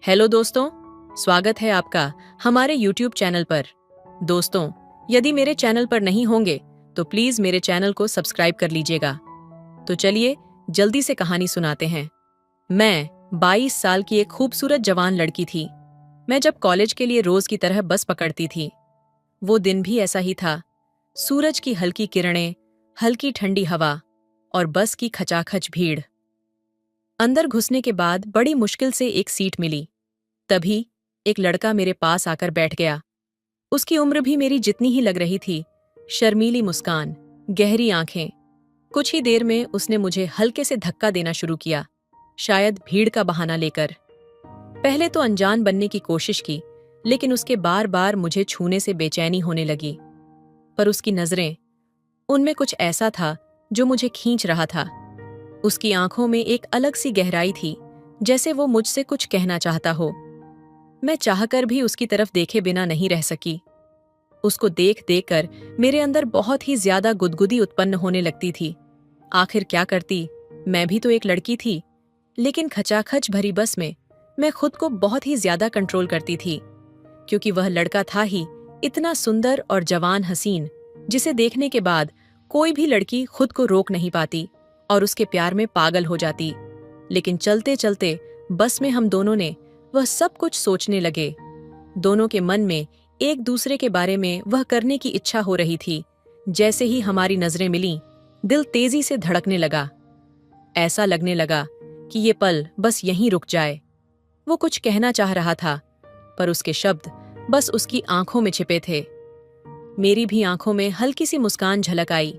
Hello दोस्तों, स्वागत है आपका हमारे YouTube चैनल पर। दोस्तों, यदि मेरे चैनल पर नहीं होंगे तो प्लीज मेरे चैनल को सब्सक्राइब कर लीजिएगा। तो चलिए जल्दी से कहानी सुनाते हैं। मैं 22 साल की एक खूबसूरत जवान लड़की थी। मैं जब कॉलेज के लिए रोज की तरह बस पकड़ती थी। वो दिन भी ऐसा ही था। सूरज की हल्की किरणें, हल्की ठंडी हवा और बस की खचाखच भीड़। अंदर घुसने के बाद बड़ी मुश्किल से एक सीट मिली। तभी एक लड़का मेरे पास आकर बैठ गया। उसकी उम्र भी मेरी जितनी ही लग रही थी। शर्मीली मुस्कान, गहरी आंखें। कुछ ही देर में उसने मुझे हल्के से धक्का देना शुरू किया, शायद भीड़ का बहाना लेकर। पहले तो अनजान बनने की कोशिश की, लेकिन उसके बार बार मुझे छूने से बेचैनी होने लगी। पर उसकी नजरें, उनमें कुछ ऐसा था जो मुझे खींच रहा था। उसकी आंखों में एक अलग सी गहराई थी, जैसे वो मुझसे कुछ कहना चाहता हो। मैं चाहकर भी उसकी तरफ देखे बिना नहीं रह सकी। उसको देख देख कर मेरे अंदर बहुत ही ज्यादा गुदगुदी उत्पन्न होने लगती थी। आखिर क्या करती, मैं भी तो एक लड़की थी। लेकिन खचाखच भरी बस में मैं खुद को बहुत ही ज्यादा कंट्रोल करती थी, क्योंकि वह लड़का था ही इतना सुंदर और जवान हसीन, जिसे देखने के बाद कोई भी लड़की खुद को रोक नहीं पाती और उसके प्यार में पागल हो जाती। लेकिन चलते चलते बस में हम दोनों ने वह सब कुछ सोचने लगे। दोनों के मन में एक दूसरे के बारे में वह करने की इच्छा हो रही थी। जैसे ही हमारी नजरें मिलीं, दिल तेजी से धड़कने लगा। ऐसा लगने लगा कि ये पल बस यहीं रुक जाए। वो कुछ कहना चाह रहा था, पर उसके शब्द बस उसकी आंखों में छिपे थे। मेरी भी आंखों में हल्की सी मुस्कान झलक आई।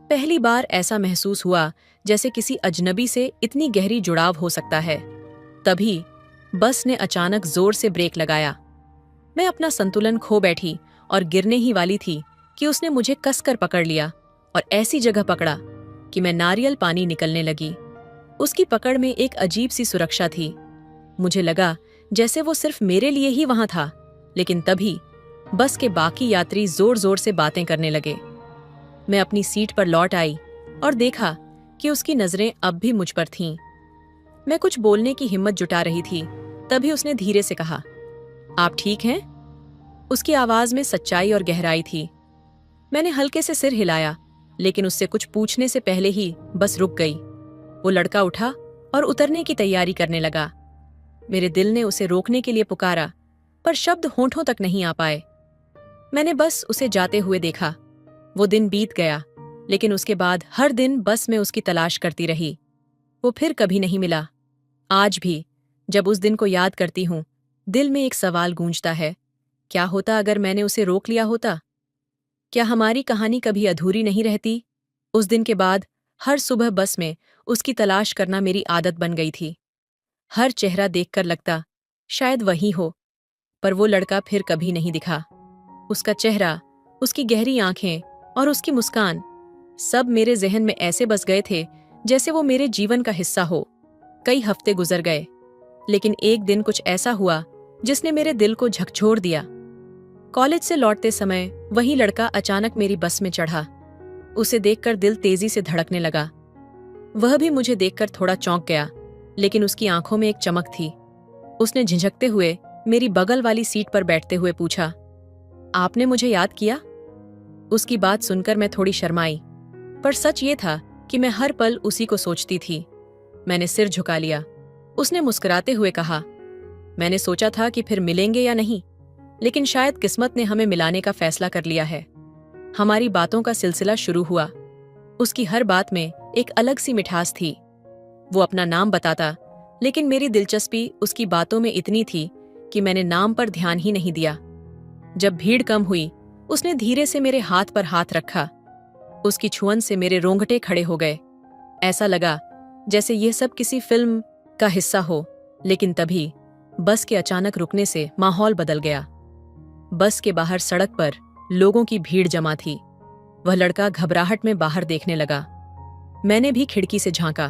पहली बार ऐसा महसूस हुआ जैसे किसी अजनबी से इतनी गहरी जुड़ाव हो सकता है। तभी बस ने अचानक जोर से ब्रेक लगाया। मैं अपना संतुलन खो बैठी और गिरने ही वाली थी कि उसने मुझे कसकर पकड़ लिया और ऐसी जगह पकड़ा कि मैं नारियल पानी निकलने लगी। उसकी पकड़ में एक अजीब सी सुरक्षा थी। मुझे लगा जैसे वो सिर्फ मेरे लिए ही वहां था। लेकिन तभी बस के बाकी यात्री जोर जोर से बातें करने लगे। मैं अपनी सीट पर लौट आई और देखा कि उसकी नजरें अब भी मुझ पर थीं। मैं कुछ बोलने की हिम्मत जुटा रही थी, तभी उसने धीरे से कहा, आप ठीक हैं? उसकी आवाज में सच्चाई और गहराई थी। मैंने हल्के से सिर हिलाया, लेकिन उससे कुछ पूछने से पहले ही बस रुक गई। वो लड़का उठा और उतरने की तैयारी करने लगा। मेरे दिल ने उसे रोकने के लिए पुकारा, पर शब्द होंठों तक नहीं आ पाए। मैंने बस उसे जाते हुए देखा। वो दिन बीत गया, लेकिन उसके बाद हर दिन बस में उसकी तलाश करती रही। वो फिर कभी नहीं मिला। आज भी जब उस दिन को याद करती हूँ, दिल में एक सवाल गूंजता है, क्या होता अगर मैंने उसे रोक लिया होता? क्या हमारी कहानी कभी अधूरी नहीं रहती? उस दिन के बाद हर सुबह बस में उसकी तलाश करना मेरी आदत बन गई थी। हर चेहरा देखकर लगता शायद वही हो, पर वो लड़का फिर कभी नहीं दिखा। उसका चेहरा, उसकी गहरी आंखें और उसकी मुस्कान, सब मेरे जहन में ऐसे बस गए थे जैसे वो मेरे जीवन का हिस्सा हो। कई हफ्ते गुजर गए, लेकिन एक दिन कुछ ऐसा हुआ जिसने मेरे दिल को झकझोर दिया। कॉलेज से लौटते समय वही लड़का अचानक मेरी बस में चढ़ा। उसे देखकर दिल तेजी से धड़कने लगा। वह भी मुझे देखकर थोड़ा चौंक गया, लेकिन उसकी आंखों में एक चमक थी। उसने झिझकते हुए मेरी बगल वाली सीट पर बैठते हुए पूछा, आपने मुझे याद किया? उसकी बात सुनकर मैं थोड़ी शर्माई, पर सच ये था कि मैं हर पल उसी को सोचती थी। मैंने सिर झुका लिया। उसने मुस्कुराते हुए कहा, मैंने सोचा था कि फिर मिलेंगे या नहीं, लेकिन शायद किस्मत ने हमें मिलाने का फैसला कर लिया है। हमारी बातों का सिलसिला शुरू हुआ। उसकी हर बात में एक अलग सी मिठास थी। वो अपना नाम बताता, लेकिन मेरी दिलचस्पी उसकी बातों में इतनी थी कि मैंने नाम पर ध्यान ही नहीं दिया। जब भीड़ कम हुई, उसने धीरे से मेरे हाथ पर हाथ रखा। उसकी छुअन से मेरे रोंगटे खड़े हो गए। ऐसा लगा जैसे यह सब किसी फिल्म का हिस्सा हो। लेकिन तभी बस के अचानक रुकने से माहौल बदल गया। बस के बाहर सड़क पर लोगों की भीड़ जमा थी। वह लड़का घबराहट में बाहर देखने लगा। मैंने भी खिड़की से झांका।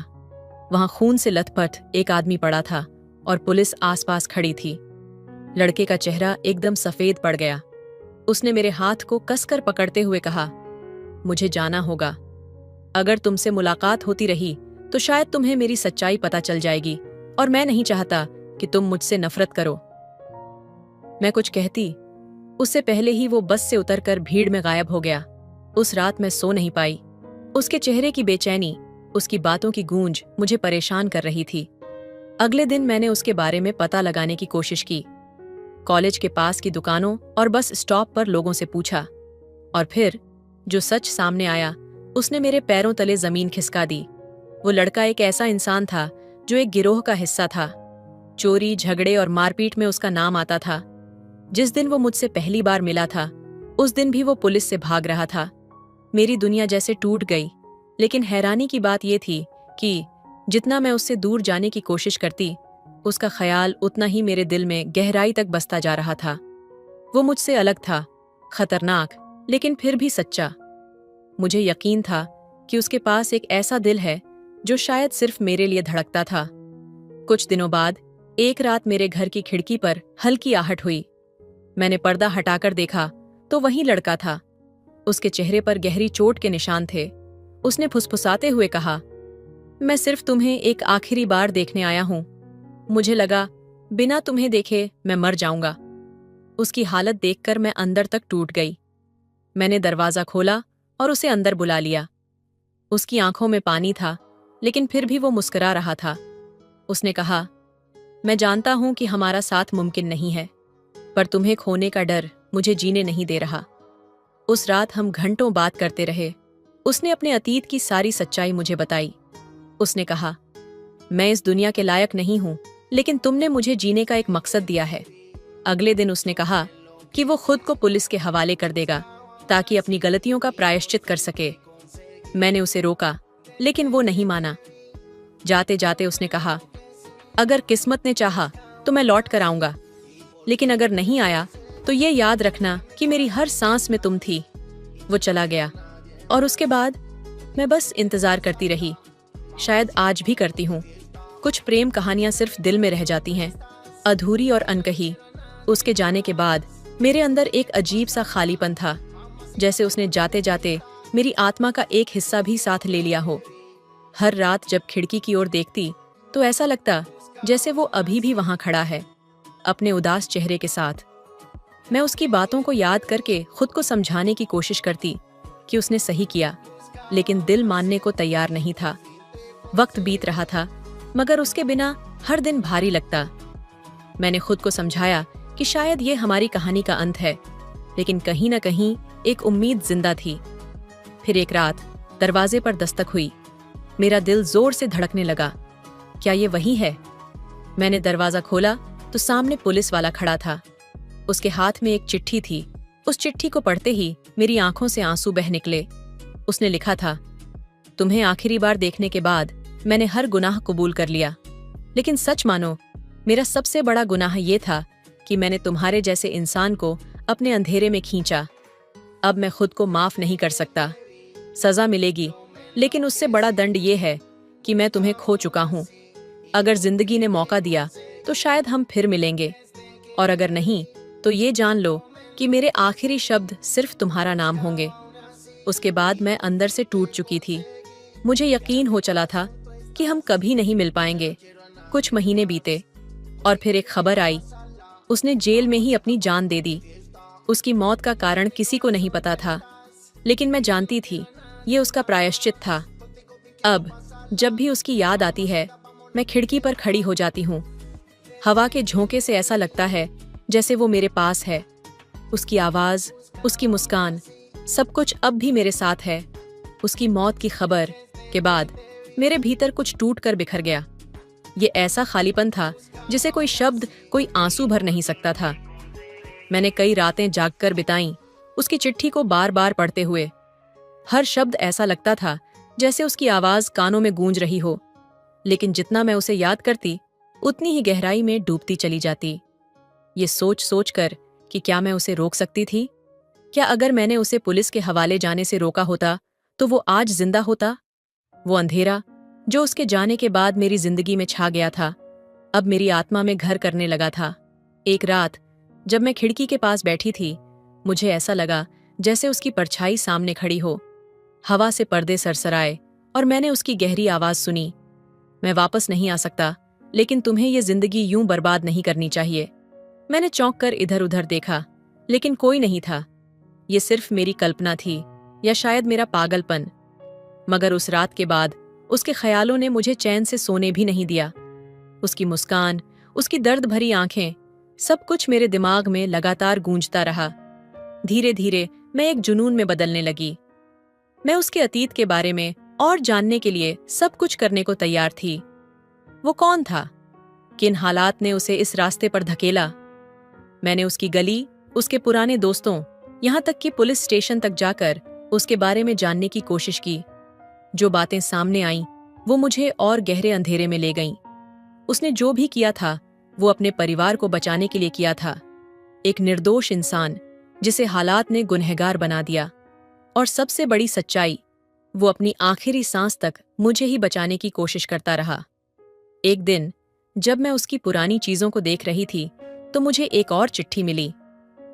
वहां खून से लथपथ एक आदमी पड़ा था और पुलिस आसपास खड़ी थी। लड़के का चेहरा एकदम सफेद पड़ गया। उसने मेरे हाथ को कसकर पकड़ते हुए कहा, मुझे जाना होगा। अगर तुमसे मुलाकात होती रही तो शायद तुम्हें मेरी सच्चाई पता चल जाएगी, और मैं नहीं चाहता कि तुम मुझसे नफरत करो। मैं कुछ कहती उससे पहले ही वो बस से उतरकर भीड़ में गायब हो गया। उस रात मैं सो नहीं पाई। उसके चेहरे की बेचैनी, उसकी बातों की गूंज मुझे परेशान कर रही थी। अगले दिन मैंने उसके बारे में पता लगाने की कोशिश की। कॉलेज के पास की दुकानों और बस स्टॉप पर लोगों से पूछा, और फिर जो सच सामने आया उसने मेरे पैरों तले जमीन खिसका दी। वो लड़का एक ऐसा इंसान था जो एक गिरोह का हिस्सा था। चोरी, झगड़े और मारपीट में उसका नाम आता था। जिस दिन वो मुझसे पहली बार मिला था उस दिन भी वो पुलिस से भाग रहा था। मेरी दुनिया जैसे टूट गई। लेकिन हैरानी की बात यह थी कि जितना मैं उससे दूर जाने की कोशिश करती, उसका ख्याल उतना ही मेरे दिल में गहराई तक बसता जा रहा था। वो मुझसे अलग था, खतरनाक, लेकिन फिर भी सच्चा। मुझे यकीन था कि उसके पास एक ऐसा दिल है जो शायद सिर्फ मेरे लिए धड़कता था। कुछ दिनों बाद एक रात मेरे घर की खिड़की पर हल्की आहट हुई। मैंने पर्दा हटाकर देखा तो वही लड़का था। उसके चेहरे पर गहरी चोट के निशान थे। उसने फुसफुसाते हुए कहा, मैं सिर्फ तुम्हें एक आखिरी बार देखने आया हूं। मुझे लगा बिना तुम्हें देखे मैं मर जाऊंगा। उसकी हालत देखकर मैं अंदर तक टूट गई। मैंने दरवाजा खोला और उसे अंदर बुला लिया। उसकी आंखों में पानी था, लेकिन फिर भी वो मुस्कुरा रहा था। उसने कहा, मैं जानता हूं कि हमारा साथ मुमकिन नहीं है, पर तुम्हें खोने का डर मुझे जीने नहीं दे रहा। उस रात हम घंटों बात करते रहे। उसने अपने अतीत की सारी सच्चाई मुझे बताई। उसने कहा, मैं इस दुनिया के लायक नहीं हूं, लेकिन तुमने मुझे जीने का एक मकसद दिया है। अगले दिन उसने कहा कि वो खुद को पुलिस के हवाले कर देगा ताकि अपनी गलतियों का प्रायश्चित कर सके। मैंने उसे रोका, लेकिन वो नहीं माना। जाते जाते उसने कहा, अगर किस्मत ने चाहा तो मैं लौट कर आऊंगा, लेकिन अगर नहीं आया तो ये याद रखना कि मेरी हर सांस में तुम थी। वो चला गया और उसके बाद मैं बस इंतजार करती रही। शायद आज भी करती हूँ। कुछ प्रेम कहानियां सिर्फ दिल में रह जाती हैं, अधूरी और अनकही। उसके जाने के बाद मेरे अंदर एक अजीब सा खालीपन था, जैसे उसने जाते जाते मेरी आत्मा का एक हिस्सा भी साथ ले लिया हो। हर रात जब खिड़की की ओर देखती तो ऐसा लगता जैसे वो अभी भी वहां खड़ा है, अपने उदास चेहरे के साथ। मैं उसकी बातों को याद करके खुद को समझाने की कोशिश करती कि उसने सही किया, लेकिन दिल मानने को तैयार नहीं था। वक्त बीत रहा था, मगर उसके बिना हर दिन भारी लगता। मैंने खुद को समझाया कि शायद ये हमारी कहानी का अंत है, लेकिन कहीं न कहीं एक उम्मीद जिंदा थी। फिर एक रात दरवाजे पर दस्तक हुई। मेरा दिल जोर से धड़कने लगा। क्या ये वही है? मैंने दरवाजा खोला तो सामने पुलिस वाला खड़ा था। उसके हाथ में एक चिट्ठी थी। उस चिट्ठी को पढ़ते ही मेरी आंखों से आंसू बह निकले। उसने लिखा था, तुम्हें आखिरी बार देखने के बाद मैंने हर गुनाह कबूल कर लिया, लेकिन सच मानो मेरा सबसे बड़ा गुनाह ये था कि मैंने तुम्हारे जैसे इंसान को अपने अंधेरे में खींचा। अब मैं खुद को माफ नहीं कर सकता। सजा मिलेगी, लेकिन उससे बड़ा दंड ये है कि मैं तुम्हें खो चुका हूं। अगर जिंदगी ने मौका दिया तो शायद हम फिर मिलेंगे, और अगर नहीं तो ये जान लो कि मेरे आखिरी शब्द सिर्फ तुम्हारा नाम होंगे। उसके बाद मैं अंदर से टूट चुकी थी। मुझे यकीन हो चला था कि हम कभी नहीं मिल पाएंगे। कुछ महीने बीते और फिर एक खबर आई, उसने जेल में ही अपनी जान दे दी। उसकी मौत का कारण किसी को नहीं पता था, लेकिन मैं जानती थी ये उसका प्रायश्चित था। अब जब भी उसकी याद आती है, मैं खिड़की पर खड़ी हो जाती हूँ। हवा के झोंके से ऐसा लगता है जैसे वो मेरे पास है। उसकी आवाज़, उसकी मुस्कान, सब कुछ अब भी मेरे साथ है। उसकी मौत की खबर के बाद मेरे भीतर कुछ टूट कर बिखर गया। ये ऐसा खालीपन था जिसे कोई शब्द, कोई आंसू भर नहीं सकता था। मैंने कई रातें जागकर बिताईं, उसकी चिट्ठी को बार बार पढ़ते हुए। हर शब्द ऐसा लगता था जैसे उसकी आवाज़ कानों में गूंज रही हो, लेकिन जितना मैं उसे याद करती उतनी ही गहराई में डूबती चली जाती। ये सोच सोच कर कि क्या मैं उसे रोक सकती थी? क्या अगर मैंने उसे पुलिस के हवाले जाने से रोका होता तो वो आज जिंदा होता? वो अंधेरा जो उसके जाने के बाद मेरी जिंदगी में छा गया था, अब मेरी आत्मा में घर करने लगा था। एक रात जब मैं खिड़की के पास बैठी थी, मुझे ऐसा लगा जैसे उसकी परछाई सामने खड़ी हो। हवा से पर्दे सरसराए और मैंने उसकी गहरी आवाज सुनी, मैं वापस नहीं आ सकता, लेकिन तुम्हें ये जिंदगी यूं बर्बाद नहीं करनी चाहिए। मैंने चौंक कर इधर उधर देखा, लेकिन कोई नहीं था। ये सिर्फ मेरी कल्पना थी, या शायद मेरा पागलपन। मगर उस रात के बाद उसके ख्यालों ने मुझे चैन से सोने भी नहीं दिया। उसकी मुस्कान, उसकी दर्द भरी आंखें, सब कुछ मेरे दिमाग में लगातार गूंजता रहा। धीरे धीरे मैं एक जुनून में बदलने लगी। मैं उसके अतीत के बारे में और जानने के लिए सब कुछ करने को तैयार थी। वो कौन था? किन हालात ने उसे इस रास्ते पर धकेला? मैंने उसकी गली, उसके पुराने दोस्तों, यहाँ तक कि पुलिस स्टेशन तक जाकर उसके बारे में जानने की कोशिश की। जो बातें सामने आईं, वो मुझे और गहरे अंधेरे में ले गईं। उसने जो भी किया था, वो अपने परिवार को बचाने के लिए किया था। एक निर्दोष इंसान जिसे हालात ने गुनहगार बना दिया। और सबसे बड़ी सच्चाई, वो अपनी आखिरी सांस तक मुझे ही बचाने की कोशिश करता रहा। एक दिन जब मैं उसकी पुरानी चीजों को देख रही थी, तो मुझे एक और चिट्ठी मिली।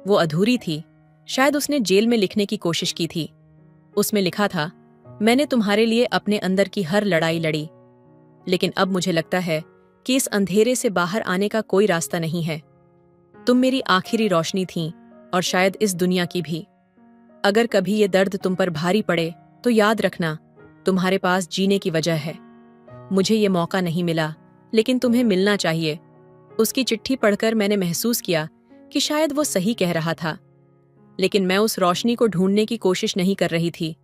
वो अधूरी थी, शायद उसने जेल में लिखने की कोशिश की थी। उसमें लिखा था, मैंने तुम्हारे लिए अपने अंदर की हर लड़ाई लड़ी, लेकिन अब मुझे लगता है कि इस अंधेरे से बाहर आने का कोई रास्ता नहीं है। तुम मेरी आखिरी रोशनी थीं, और शायद इस दुनिया की भी। अगर कभी ये दर्द तुम पर भारी पड़े, तो याद रखना, तुम्हारे पास जीने की वजह है। मुझे ये मौका नहीं मिला, लेकिन तुम्हें मिलना चाहिए। उसकी चिट्ठी पढ़कर मैंने महसूस किया कि शायद वो सही कह रहा था, लेकिन मैं उस रोशनी को ढूंढने की कोशिश नहीं कर रही थी।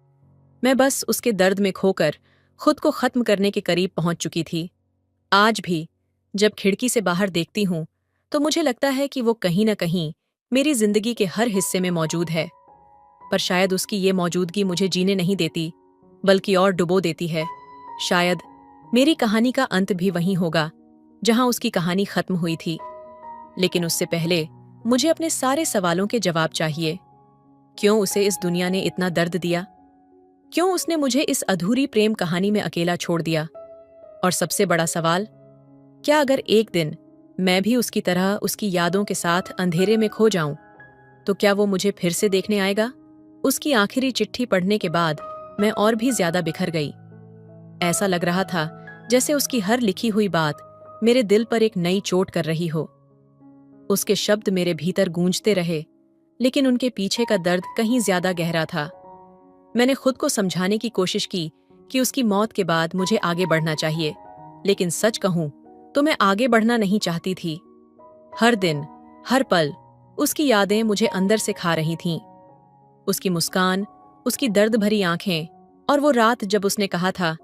मैं बस उसके दर्द में खोकर खुद को खत्म करने के करीब पहुंच चुकी थी। आज भी जब खिड़की से बाहर देखती हूं, तो मुझे लगता है कि वो कहीं न कहीं मेरी जिंदगी के हर हिस्से में मौजूद है। पर शायद उसकी ये मौजूदगी मुझे जीने नहीं देती, बल्कि और डुबो देती है। शायद मेरी कहानी का अंत भी वहीं होगा जहां उसकी कहानी खत्म हुई थी। लेकिन उससे पहले मुझे अपने सारे सवालों के जवाब चाहिए। क्यों उसे इस दुनिया ने इतना दर्द दिया? क्यों उसने मुझे इस अधूरी प्रेम कहानी में अकेला छोड़ दिया? और सबसे बड़ा सवाल, क्या अगर एक दिन मैं भी उसकी तरह उसकी यादों के साथ अंधेरे में खो जाऊं, तो क्या वो मुझे फिर से देखने आएगा? उसकी आखिरी चिट्ठी पढ़ने के बाद मैं और भी ज्यादा बिखर गई। ऐसा लग रहा था जैसे उसकी हर लिखी हुई बात मेरे दिल पर एक नई चोट कर रही हो। उसके शब्द मेरे भीतर गूंजते रहे, लेकिन उनके पीछे का दर्द कहीं ज्यादा गहरा था। मैंने खुद को समझाने की कोशिश की कि उसकी मौत के बाद मुझे आगे बढ़ना चाहिए, लेकिन सच कहूं तो मैं आगे बढ़ना नहीं चाहती थी। हर दिन, हर पल उसकी यादें मुझे अंदर से खा रही थीं। उसकी मुस्कान, उसकी दर्द भरी आंखें, और वो रात जब उसने कहा था,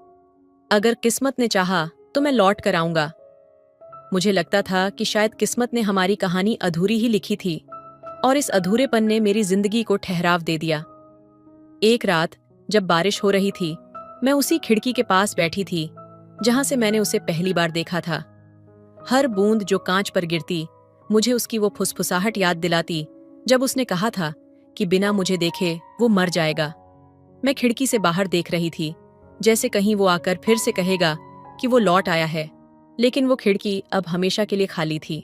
अगर किस्मत ने चाहा तो मैं लौट कर आऊंगा। मुझे लगता था कि शायद किस्मत ने हमारी कहानी अधूरी ही लिखी थी, और इस अधूरेपन ने मेरी जिंदगी को ठहराव दे दिया। एक रात जब बारिश हो रही थी, मैं उसी खिड़की के पास बैठी थी जहां से मैंने उसे पहली बार देखा था। हर बूंद जो कांच पर गिरती, मुझे उसकी वो फुसफुसाहट याद दिलाती जब उसने कहा था कि बिना मुझे देखे वो मर जाएगा। मैं खिड़की से बाहर देख रही थी, जैसे कहीं वो आकर फिर से कहेगा कि वो लौट आया है, लेकिन वो खिड़की अब हमेशा के लिए खाली थी।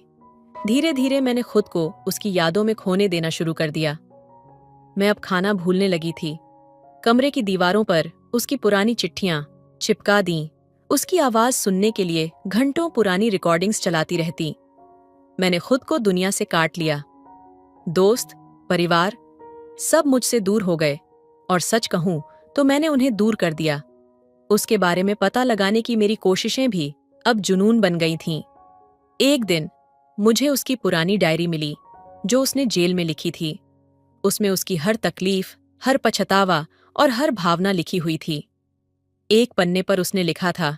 धीरे धीरे मैंने खुद को उसकी यादों में खोने देना शुरू कर दिया। मैं अब खाना भूलने लगी थी। कमरे की दीवारों पर उसकी पुरानी चिट्ठियां चिपका दी। उसकी आवाज सुनने के लिए घंटों पुरानी रिकॉर्डिंग्स चलाती रहती। मैंने खुद को दुनिया से काट लिया। दोस्त, परिवार, सब मुझसे दूर हो गए, और सच कहूं तो मैंने उन्हें दूर कर दिया। उसके बारे में पता लगाने की मेरी कोशिशें भी अब जुनून बन गई थीं। एक दिन मुझे उसकी पुरानी डायरी मिली जो उसने जेल में लिखी थी। उसमें उसकी हर तकलीफ, हर पछतावा और हर भावना लिखी हुई थी। एक पन्ने पर उसने लिखा था,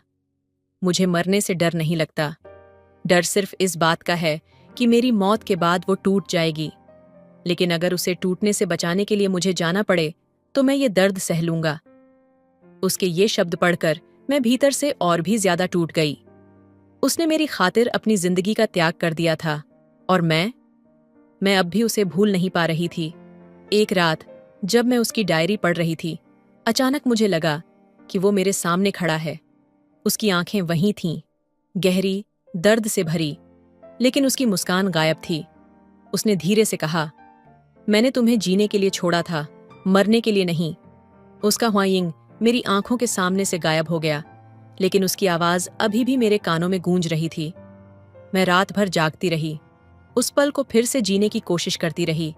मुझे मरने से डर नहीं लगता। डर सिर्फ इस बात का है कि मेरी मौत के बाद वो टूट जाएगी। लेकिन अगर उसे टूटने से बचाने के लिए मुझे जाना पड़े, तो मैं ये दर्द सह लूंगा। उसके ये शब्द पढ़कर मैं भीतर से और भी ज्यादा टूट गई। उसने मेरी खातिर अपनी जिंदगी का त्याग कर दिया था, और मैं अब भी उसे भूल नहीं पा रही थी। एक रात जब मैं उसकी डायरी पढ़ रही थी, अचानक मुझे लगा कि वो मेरे सामने खड़ा है। उसकी आंखें वहीं थीं, गहरी, दर्द से भरी, लेकिन उसकी मुस्कान गायब थी। उसने धीरे से कहा, मैंने तुम्हें जीने के लिए छोड़ा था, मरने के लिए नहीं। उसका ह्वाइंग मेरी आंखों के सामने से गायब हो गया, लेकिन उसकी आवाज अभी भी मेरे कानों में गूंज रही थी। मैं रात भर जागती रही, उस पल को फिर से जीने की कोशिश करती रही।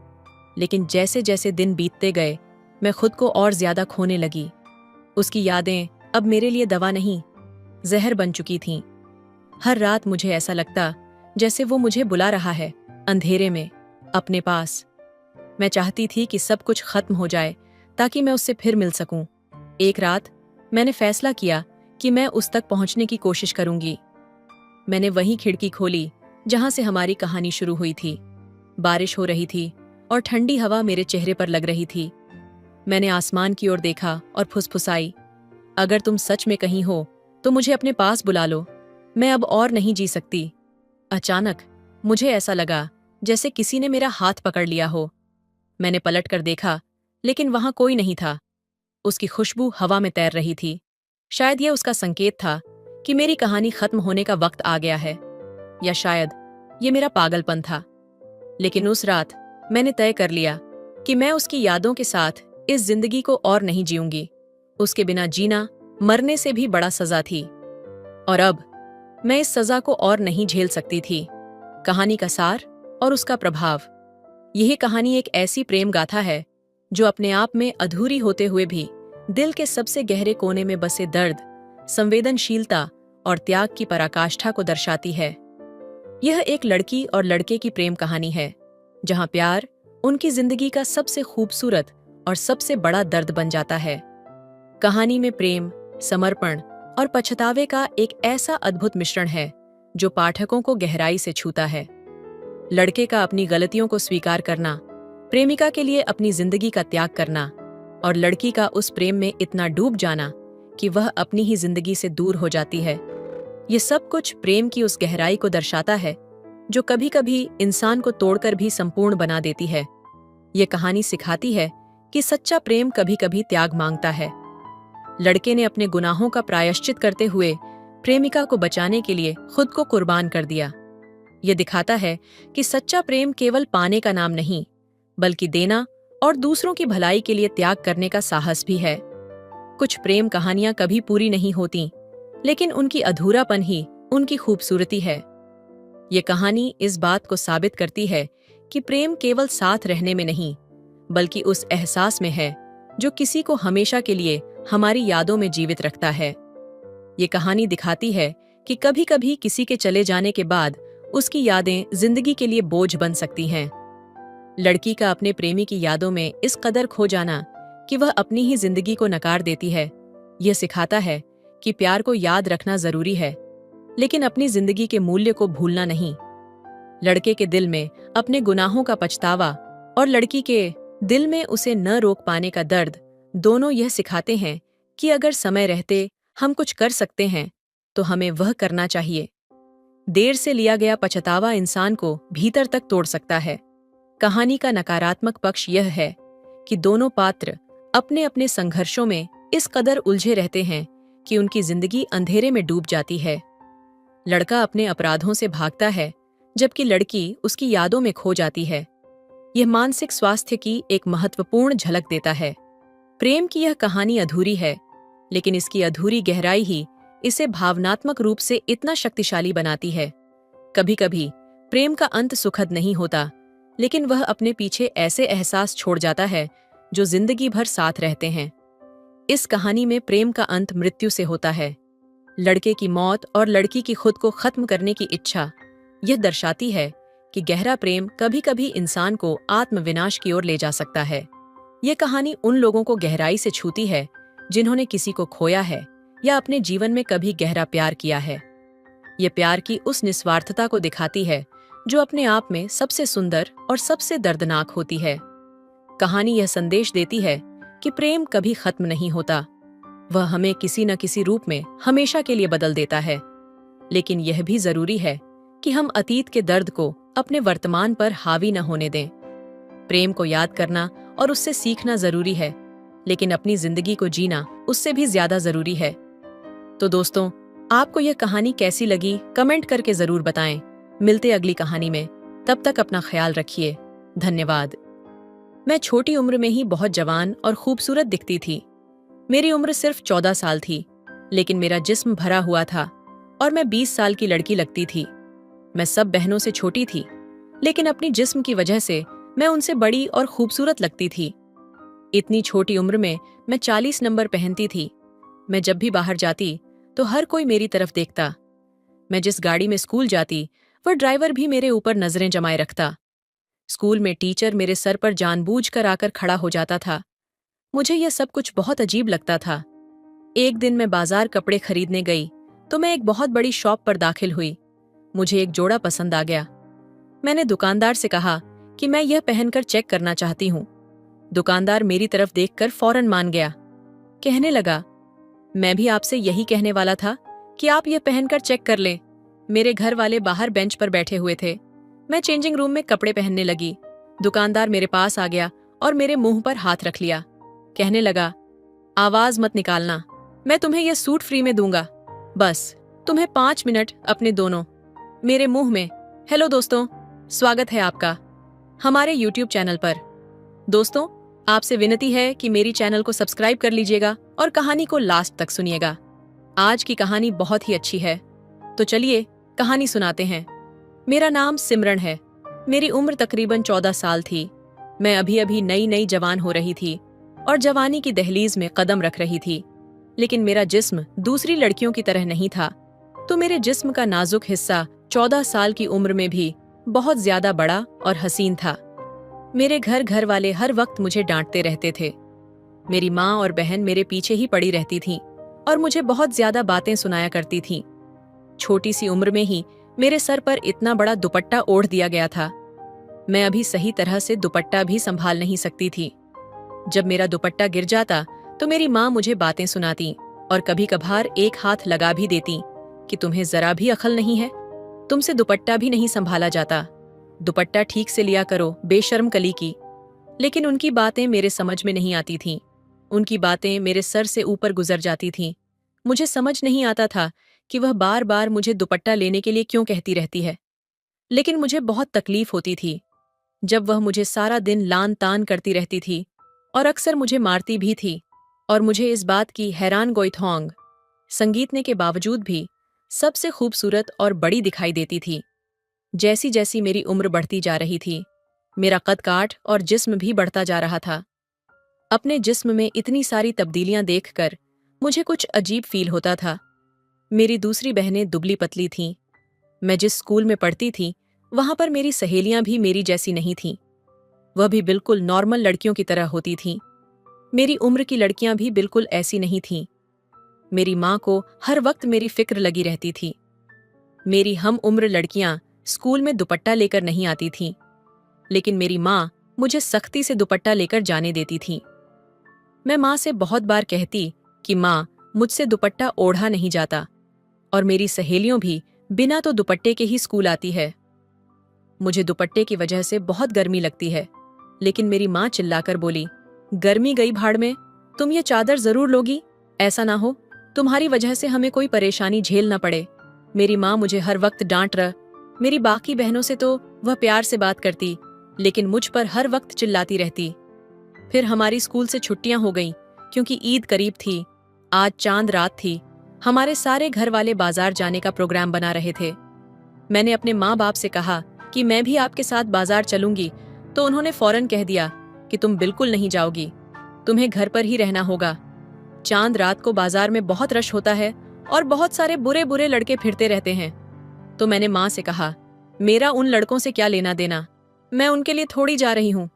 लेकिन जैसे जैसे दिन बीतते गए, मैं खुद को और ज्यादा खोने लगी। उसकी यादें अब मेरे लिए दवा नहीं, जहर बन चुकी थीं। हर रात मुझे ऐसा लगता जैसे वो मुझे बुला रहा है, अंधेरे में, अपने पास। मैं चाहती थी कि सब कुछ खत्म हो जाए ताकि मैं उससे फिर मिल सकूं। एक रात मैंने फैसला किया कि मैं उस तक पहुंचने की कोशिश करूंगी। मैंने वही खिड़की खोली जहां से हमारी कहानी शुरू हुई थी। बारिश हो रही थी और ठंडी हवा मेरे चेहरे पर लग रही थी। मैंने आसमान की ओर देखा और फुसफुसाई, अगर तुम सच में कहीं हो तो मुझे अपने पास बुला लो, मैं अब और नहीं जी सकती। अचानक मुझे ऐसा लगा जैसे किसी ने मेरा हाथ पकड़ लिया हो। मैंने पलट कर देखा, लेकिन वहां कोई नहीं था। उसकी खुशबू हवा में तैर रही थी। शायद यह उसका संकेत था कि मेरी कहानी खत्म होने का वक्त आ गया है, या शायद ये मेरा पागलपन था। लेकिन उस रात मैंने तय कर लिया कि मैं उसकी यादों के साथ इस जिंदगी को और नहीं जीऊंगी। उसके बिना जीना मरने से भी बड़ा सजा थी, और अब मैं इस सजा को और नहीं झेल सकती थी। कहानी का सार और उसका प्रभाव। यह कहानी एक ऐसी प्रेम गाथा है जो अपने आप में अधूरी होते हुए भी दिल के सबसे गहरे कोने में बसे दर्द, संवेदनशीलता और त्याग की पराकाष्ठा को दर्शाती है। यह एक लड़की और लड़के की प्रेम कहानी है, जहां प्यार उनकी जिंदगी का सबसे खूबसूरत और सबसे बड़ा दर्द बन जाता है। कहानी में प्रेम, समर्पण और पछतावे का एक ऐसा अद्भुत मिश्रण है जो पाठकों को गहराई से छूता है। लड़के का अपनी गलतियों को स्वीकार करना, प्रेमिका के लिए अपनी जिंदगी का त्याग करना, और लड़की का उस प्रेम में इतना डूब जाना कि वह अपनी ही जिंदगी से दूर हो जाती है। ये सब कुछ प्रेम की उस गहराई को दर्शाता है जो कभी कभी इंसान को तोड़कर भी संपूर्ण बना देती है। ये कहानी सिखाती है कि सच्चा प्रेम कभी कभी त्याग मांगता है। लड़के ने अपने गुनाहों का प्रायश्चित करते हुए प्रेमिका को बचाने के लिए खुद को कुर्बान कर दिया। यह दिखाता है कि सच्चा प्रेम केवल पाने का नाम नहीं, बल्कि देना और दूसरों की भलाई के लिए त्याग करने का साहस भी है। कुछ प्रेम कहानियां कभी पूरी नहीं होती, लेकिन उनकी अधूरापन ही उनकी खूबसूरती है। ये कहानी इस बात को साबित करती है कि प्रेम केवल साथ रहने में नहीं, बल्कि उस एहसास में है जो किसी को हमेशा के लिए हमारी यादों में जीवित रखता है। ये कहानी दिखाती है कि कभी कभी किसी के चले जाने के बाद उसकी यादें जिंदगी के लिए बोझ बन सकती हैं। लड़की का अपने प्रेमी की यादों में इस कदर खो जाना कि वह अपनी ही जिंदगी को नकार देती है, यह सिखाता है कि प्यार को याद रखना जरूरी है, लेकिन अपनी जिंदगी के मूल्य को भूलना नहीं। लड़के के दिल में अपने गुनाहों का पछतावा और लड़की के दिल में उसे न रोक पाने का दर्द, दोनों यह सिखाते हैं कि अगर समय रहते हम कुछ कर सकते हैं तो हमें वह करना चाहिए। देर से लिया गया पछतावा इंसान को भीतर तक तोड़ सकता है। कहानी का नकारात्मक पक्ष यह है कि दोनों पात्र अपने अपने संघर्षों में इस कदर उलझे रहते हैं कि उनकी जिंदगी अंधेरे में डूब जाती है। लड़का अपने अपराधों से भागता है, जबकि लड़की उसकी यादों में खो जाती है। यह मानसिक स्वास्थ्य की एक महत्वपूर्ण झलक देता है। प्रेम की यह कहानी अधूरी है, लेकिन इसकी अधूरी गहराई ही इसे भावनात्मक रूप से इतना शक्तिशाली बनाती है। कभी कभी प्रेम का अंत सुखद नहीं होता, लेकिन वह अपने पीछे ऐसे एहसास छोड़ जाता है जो जिंदगी भर साथ रहते हैं। इस कहानी में प्रेम का अंत मृत्यु से होता है। लड़के की मौत और लड़की की खुद को खत्म करने की इच्छा यह दर्शाती है कि गहरा प्रेम कभी कभी इंसान को आत्मविनाश की ओर ले जा सकता है। यह कहानी उन लोगों को गहराई से छूती है जिन्होंने किसी को खोया है या अपने जीवन में कभी गहरा प्यार किया है। यह प्यार की उस निस्वार्थता को दिखाती है जो अपने आप में सबसे सुंदर और सबसे दर्दनाक होती है। कहानी यह संदेश देती है कि प्रेम कभी खत्म नहीं होता, वह हमें किसी न किसी रूप में हमेशा के लिए बदल देता है। लेकिन यह भी जरूरी है कि हम अतीत के दर्द को अपने वर्तमान पर हावी न होने दें। प्रेम को याद करना और उससे सीखना जरूरी है, लेकिन अपनी जिंदगी को जीना उससे भी ज्यादा जरूरी है। तो दोस्तों, आपको यह कहानी कैसी लगी कमेंट करके जरूर बताएं। मिलते अगली कहानी में, तब तक अपना ख्याल रखिए। धन्यवाद। मैं छोटी उम्र में ही बहुत जवान और खूबसूरत दिखती थी। मेरी उम्र सिर्फ 14 साल थी, लेकिन मेरा जिस्म भरा हुआ था और मैं 20 साल की लड़की लगती थी। मैं सब बहनों से छोटी थी, लेकिन अपनी जिस्म की वजह से मैं उनसे बड़ी और खूबसूरत लगती थी। इतनी छोटी उम्र में मैं 40 नंबर पहनती थी। मैं जब भी बाहर जाती तो हर कोई मेरी तरफ देखता। मैं जिस गाड़ी में स्कूल जाती वह ड्राइवर भी मेरे ऊपर नजरें जमाए रखता। स्कूल में टीचर मेरे सर पर जानबूझकर आकर खड़ा हो जाता था। मुझे यह सब कुछ बहुत अजीब लगता था। एक दिन मैं बाजार कपड़े खरीदने गई तो मैं एक बहुत बड़ी शॉप पर दाखिल हुई। मुझे एक जोड़ा पसंद आ गया। मैंने दुकानदार से कहा कि मैं यह पहनकर चेक करना चाहती हूँ। दुकानदार मेरी तरफ देखकर फौरन मान गया। कहने लगा, मैं भी आपसे यही कहने वाला था कि आप यह पहनकर चेक कर लें। मेरे घर वाले बाहर बेंच पर बैठे हुए थे। मैं चेंजिंग रूम में कपड़े पहनने लगी। दुकानदार मेरे पास आ गया और मेरे मुंह पर हाथ रख लिया। कहने लगा, आवाज मत निकालना, मैं तुम्हें यह सूट फ्री में दूंगा। बस तुम्हें 5 मिनट अपने दोनों मेरे मुंह में। हेलो दोस्तों, स्वागत है आपका हमारे YouTube चैनल पर। दोस्तों, आपसे विनती है कि मेरी चैनल को सब्सक्राइब कर लीजिएगा और कहानी को लास्ट तक सुनिएगा। आज की कहानी बहुत ही अच्छी है, तो चलिए कहानी सुनाते हैं। मेरा नाम सिमरन है। मेरी उम्र तकरीबन 14 साल थी। मैं अभी अभी नई नई जवान हो रही थी और जवानी की दहलीज में कदम रख रही थी। लेकिन मेरा जिस्म दूसरी लड़कियों की तरह नहीं था, तो मेरे जिस्म का नाजुक हिस्सा 14 साल की उम्र में भी बहुत ज्यादा बड़ा और हसीन था। मेरे घर वाले हर वक्त मुझे डांटते रहते थे। मेरी माँ और बहन मेरे पीछे ही पड़ी रहती थीं और मुझे बहुत ज्यादा बातें सुनाया करती थीं। छोटी सी उम्र में ही मेरे सर पर इतना बड़ा दुपट्टा ओढ़ दिया गया था। मैं अभी सही तरह से दुपट्टा भी संभाल नहीं सकती थी। जब मेरा दुपट्टा गिर जाता तो मेरी माँ मुझे बातें सुनाती और कभी कभार एक हाथ लगा भी देती कि तुम्हें जरा भी अकल नहीं है, तुमसे दुपट्टा भी नहीं संभाला जाता, दुपट्टा ठीक से लिया करो, बेशर्म कली की। लेकिन उनकी बातें मेरे समझ में नहीं आती थीं। उनकी बातें मेरे सर से ऊपर गुजर जाती थीं। मुझे समझ नहीं आता था कि वह बार बार मुझे दुपट्टा लेने के लिए क्यों कहती रहती है। लेकिन मुझे बहुत तकलीफ होती थी जब वह मुझे सारा दिन लान तान करती रहती थी और अक्सर मुझे मारती भी थी। और मुझे इस बात की हैरान गोइथोंग संगीतने के बावजूद भी सबसे खूबसूरत और बड़ी दिखाई देती थी। जैसी जैसी मेरी उम्र बढ़ती जा रही थी, मेरा कद काठ और जिस्म भी बढ़ता जा रहा था। अपने जिस्म में इतनी सारी तब्दीलियां देखकर मुझे कुछ अजीब फील होता था। मेरी दूसरी बहनें दुबली पतली थीं। मैं जिस स्कूल में पढ़ती थी वहां पर मेरी सहेलियां भी मेरी जैसी नहीं थीं। वह भी बिल्कुल नॉर्मल लड़कियों की तरह होती थीं। मेरी उम्र की लड़कियां भी बिल्कुल ऐसी नहीं थीं। मेरी माँ को हर वक्त मेरी फिक्र लगी रहती थी। मेरी हम उम्र लड़कियां स्कूल में दुपट्टा लेकर नहीं आती थीं, लेकिन मेरी माँ मुझे सख्ती से दुपट्टा लेकर जाने देती थी। मैं माँ से बहुत बार कहती कि माँ, मुझसे दुपट्टा ओढ़ा नहीं जाता और मेरी सहेलियों भी बिना तो दुपट्टे के ही स्कूल आती है। मुझे दुपट्टे की वजह से बहुत गर्मी लगती है, लेकिन मेरी माँ चिल्लाकर बोली, गर्मी गई भाड़ में, तुम ये चादर जरूर लोगी, ऐसा ना हो तुम्हारी वजह से हमें कोई परेशानी झेल न पड़े। मेरी माँ मुझे हर वक्त डांट रहा। मेरी बाकी बहनों से तो वह प्यार से बात करती, लेकिन मुझ पर हर वक्त चिल्लाती रहती। फिर हमारी स्कूल से छुट्टियां हो गईं क्योंकि ईद करीब थी। आज चांद रात थी। हमारे सारे घर वाले बाजार जाने का प्रोग्राम बना रहे थे। मैंने अपने माँ बाप से कहा कि मैं भी आपके साथ बाजार चलूंगी, तो उन्होंने फौरन कह दिया कि तुम बिल्कुल नहीं जाओगी, तुम्हें घर पर ही रहना होगा। चांद रात को बाजार में बहुत रश होता है और बहुत सारे बुरे बुरे लड़के फिरते रहते हैं। तो मैंने माँ से कहा, मेरा उन लड़कों से क्या लेना देना, मैं उनके लिए थोड़ी जा रही हूँ।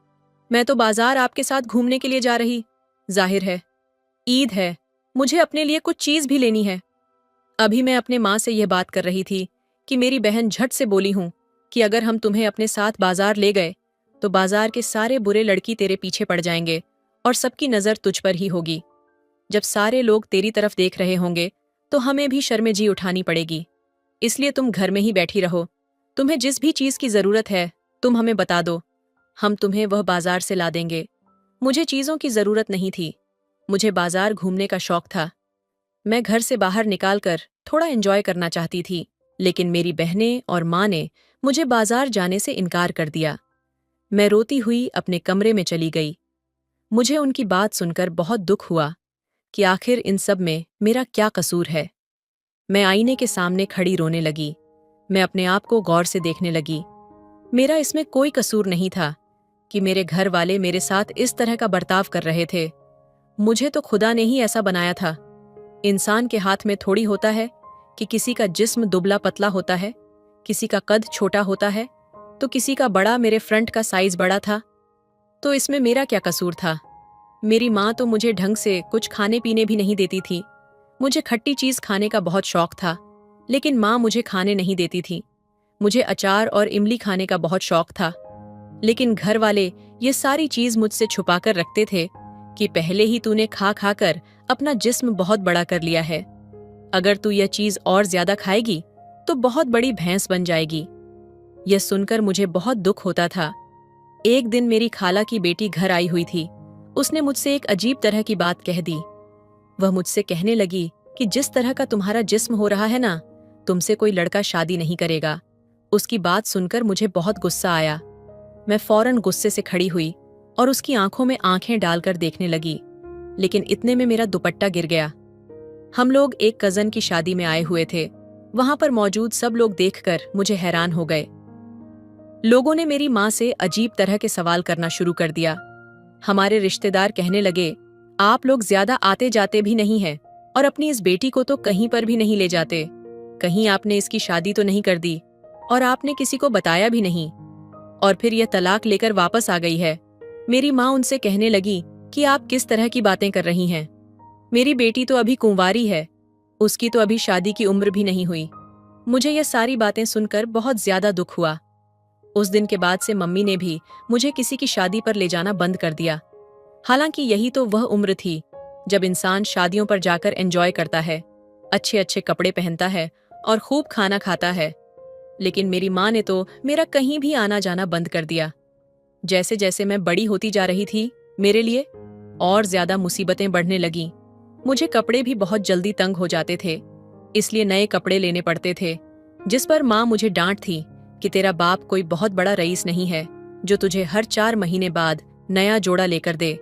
मैं तो बाजार आपके साथ घूमने के लिए जा रही। जाहिर है ईद है, मुझे अपने लिए कुछ चीज भी लेनी है। अभी मैं अपने माँ से यह बात कर रही थी कि मेरी बहन झट से बोली हूँ कि अगर हम तुम्हें अपने साथ बाजार ले गए तो बाजार के सारे बुरे लड़की तेरे पीछे पड़ जाएंगे और सबकी नजर तुझ पर ही होगी। जब सारे लोग तेरी तरफ देख रहे होंगे तो हमें भी शर्मेजी उठानी पड़ेगी। इसलिए तुम घर में ही बैठी रहो। तुम्हें जिस भी चीज की जरूरत है तुम हमें बता दो, हम तुम्हें वह बाजार से ला देंगे। मुझे चीजों की जरूरत नहीं थी, मुझे बाजार घूमने का शौक था। मैं घर से बाहर निकालकर थोड़ा एंजॉय करना चाहती थी, लेकिन मेरी बहनें और माँ ने मुझे बाजार जाने से इनकार कर दिया। मैं रोती हुई अपने कमरे में चली गई। मुझे उनकी बात सुनकर बहुत दुख हुआ कि आखिर इन सब में मेरा क्या कसूर है। मैं आईने के सामने खड़ी रोने लगी। मैं अपने आप को गौर से देखने लगी। मेरा इसमें कोई कसूर नहीं था कि मेरे घर वाले मेरे साथ इस तरह का बर्ताव कर रहे थे। मुझे तो खुदा ने ही ऐसा बनाया था। इंसान के हाथ में थोड़ी होता है कि किसी का जिस्म दुबला पतला होता है, किसी का कद छोटा होता है, तो किसी का बड़ा। मेरे फ्रंट का साइज बड़ा था, तो इसमें मेरा क्या कसूर था? मेरी माँ तो मुझे ढंग से कुछ खाने पीने भी नहीं देती थी। मुझे खट्टी चीज खाने का बहुत शौक था, लेकिन माँ मुझे खाने नहीं देती थी। मुझे अचार और इमली खाने का बहुत शौक था, लेकिन घर वाले ये सारी चीज मुझसे छुपा कर रखते थे कि पहले ही तूने खा खा कर अपना जिस्म बहुत बड़ा कर लिया है। अगर तू यह चीज और ज्यादा खाएगी तो बहुत बड़ी भैंस बन जाएगी। यह सुनकर मुझे बहुत दुख होता था। एक दिन मेरी खाला की बेटी घर आई हुई थी। उसने मुझसे एक अजीब तरह की बात कह दी। वह मुझसे कहने लगी कि जिस तरह का तुम्हारा जिस्म हो रहा है ना, तुमसे कोई लड़का शादी नहीं करेगा। उसकी बात सुनकर मुझे बहुत गुस्सा आया। मैं फौरन गुस्से से खड़ी हुई और उसकी आंखों में आंखें डालकर देखने लगी, लेकिन इतने में मेरा दुपट्टा गिर गया। हम लोग एक कजन की शादी में आए हुए थे। वहां पर मौजूद सब लोग देखकर मुझे हैरान हो गए। लोगों ने मेरी माँ से अजीब तरह के सवाल करना शुरू कर दिया। हमारे रिश्तेदार कहने लगे, आप लोग ज्यादा आते जाते भी नहीं हैं और अपनी इस बेटी को तो कहीं पर भी नहीं ले जाते। कहीं आपने इसकी शादी तो नहीं कर दी और आपने किसी को बताया भी नहीं, और फिर यह तलाक लेकर वापस आ गई है। मेरी माँ उनसे कहने लगी कि आप किस तरह की बातें कर रही हैं? मेरी बेटी तो अभी कुंवारी है, उसकी तो अभी शादी की उम्र भी नहीं हुई। मुझे यह सारी बातें सुनकर बहुत ज्यादा दुख हुआ। उस दिन के बाद से मम्मी ने भी मुझे किसी की शादी पर ले जाना बंद कर दिया। हालांकि यही तो वह उम्र थी जब इंसान शादियों पर जाकर एंजॉय करता है, अच्छे अच्छे कपड़े पहनता है और खूब खाना खाता है। लेकिन मेरी माँ ने तो मेरा कहीं भी आना जाना बंद कर दिया। जैसे जैसे मैं बड़ी होती जा रही थी, मेरे लिए और ज्यादा मुसीबतें बढ़ने लगीं। मुझे कपड़े भी बहुत जल्दी तंग हो जाते थे, इसलिए नए कपड़े लेने पड़ते थे, जिस पर माँ मुझे डांट थी कि तेरा बाप कोई बहुत बड़ा रईस नहीं है जो तुझे हर 4 महीने बाद नया जोड़ा लेकर दे।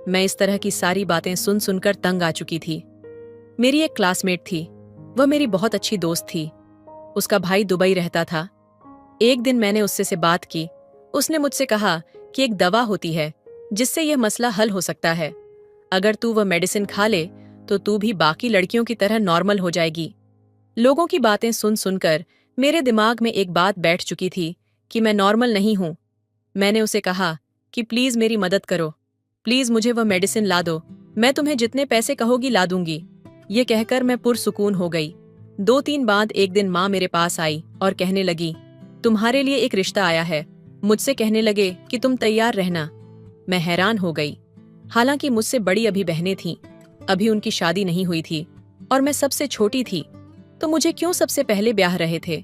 मैं इस तरह की सारी बातें सुन सुनकर तंग आ चुकी थी। मेरी एक क्लासमेट थी, वह मेरी बहुत अच्छी दोस्त थी। उसका भाई दुबई रहता था। एक दिन मैंने उससे से बात की। उसने मुझसे कहा कि एक दवा होती है जिससे यह मसला हल हो सकता है। अगर तू वह मेडिसिन खा ले तो तू भी बाकी लड़कियों की तरह नॉर्मल हो जाएगी। लोगों की बातें सुन सुनकर मेरे दिमाग में एक बात बैठ चुकी थी कि मैं नॉर्मल नहीं हूं। मैंने उसे कहा कि प्लीज मेरी मदद करो, प्लीज मुझे वह मेडिसिन ला दो, मैं तुम्हें जितने पैसे कहोगी ला दूंगी। ये कहकर मैं पुरसुकून हो गई। 2-3 बाद एक दिन माँ मेरे पास आई और कहने लगी, तुम्हारे लिए एक रिश्ता आया है। मुझसे कहने लगे कि तुम तैयार रहना। मैं हैरान हो गई। हालांकि मुझसे बड़ी अभी बहनें थीं, अभी उनकी शादी नहीं हुई थी और मैं सबसे छोटी थी, तो मुझे क्यों सबसे पहले ब्याह रहे थे?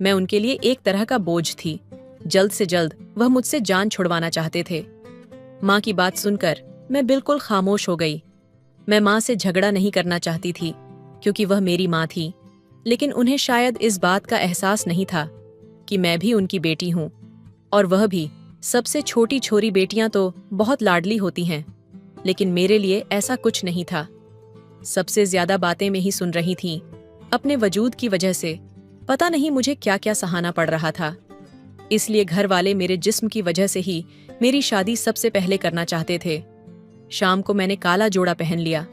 मैं उनके लिए एक तरह का बोझ थी। जल्द से जल्द वह मुझसे जान छुड़वाना चाहते थे। माँ की बात सुनकर मैं बिल्कुल खामोश हो गई। मैं माँ से झगड़ा नहीं करना चाहती थी क्योंकि वह मेरी माँ थी, लेकिन उन्हें शायद इस बात का एहसास नहीं था कि मैं भी उनकी बेटी हूँ, और वह भी सबसे छोटी छोरी। बेटियां तो बहुत लाडली होती हैं, लेकिन मेरे लिए ऐसा कुछ नहीं था। सबसे ज्यादा बातें में ही सुन रही थीं। अपने वजूद की वजह से पता नहीं मुझे क्या क्या सहाना पड़ रहा था। इसलिए घर वाले मेरे जिस्म की वजह से ही मेरी शादी सबसे पहले करना चाहते थे। शाम को मैंने काला जोड़ा पहन लिया।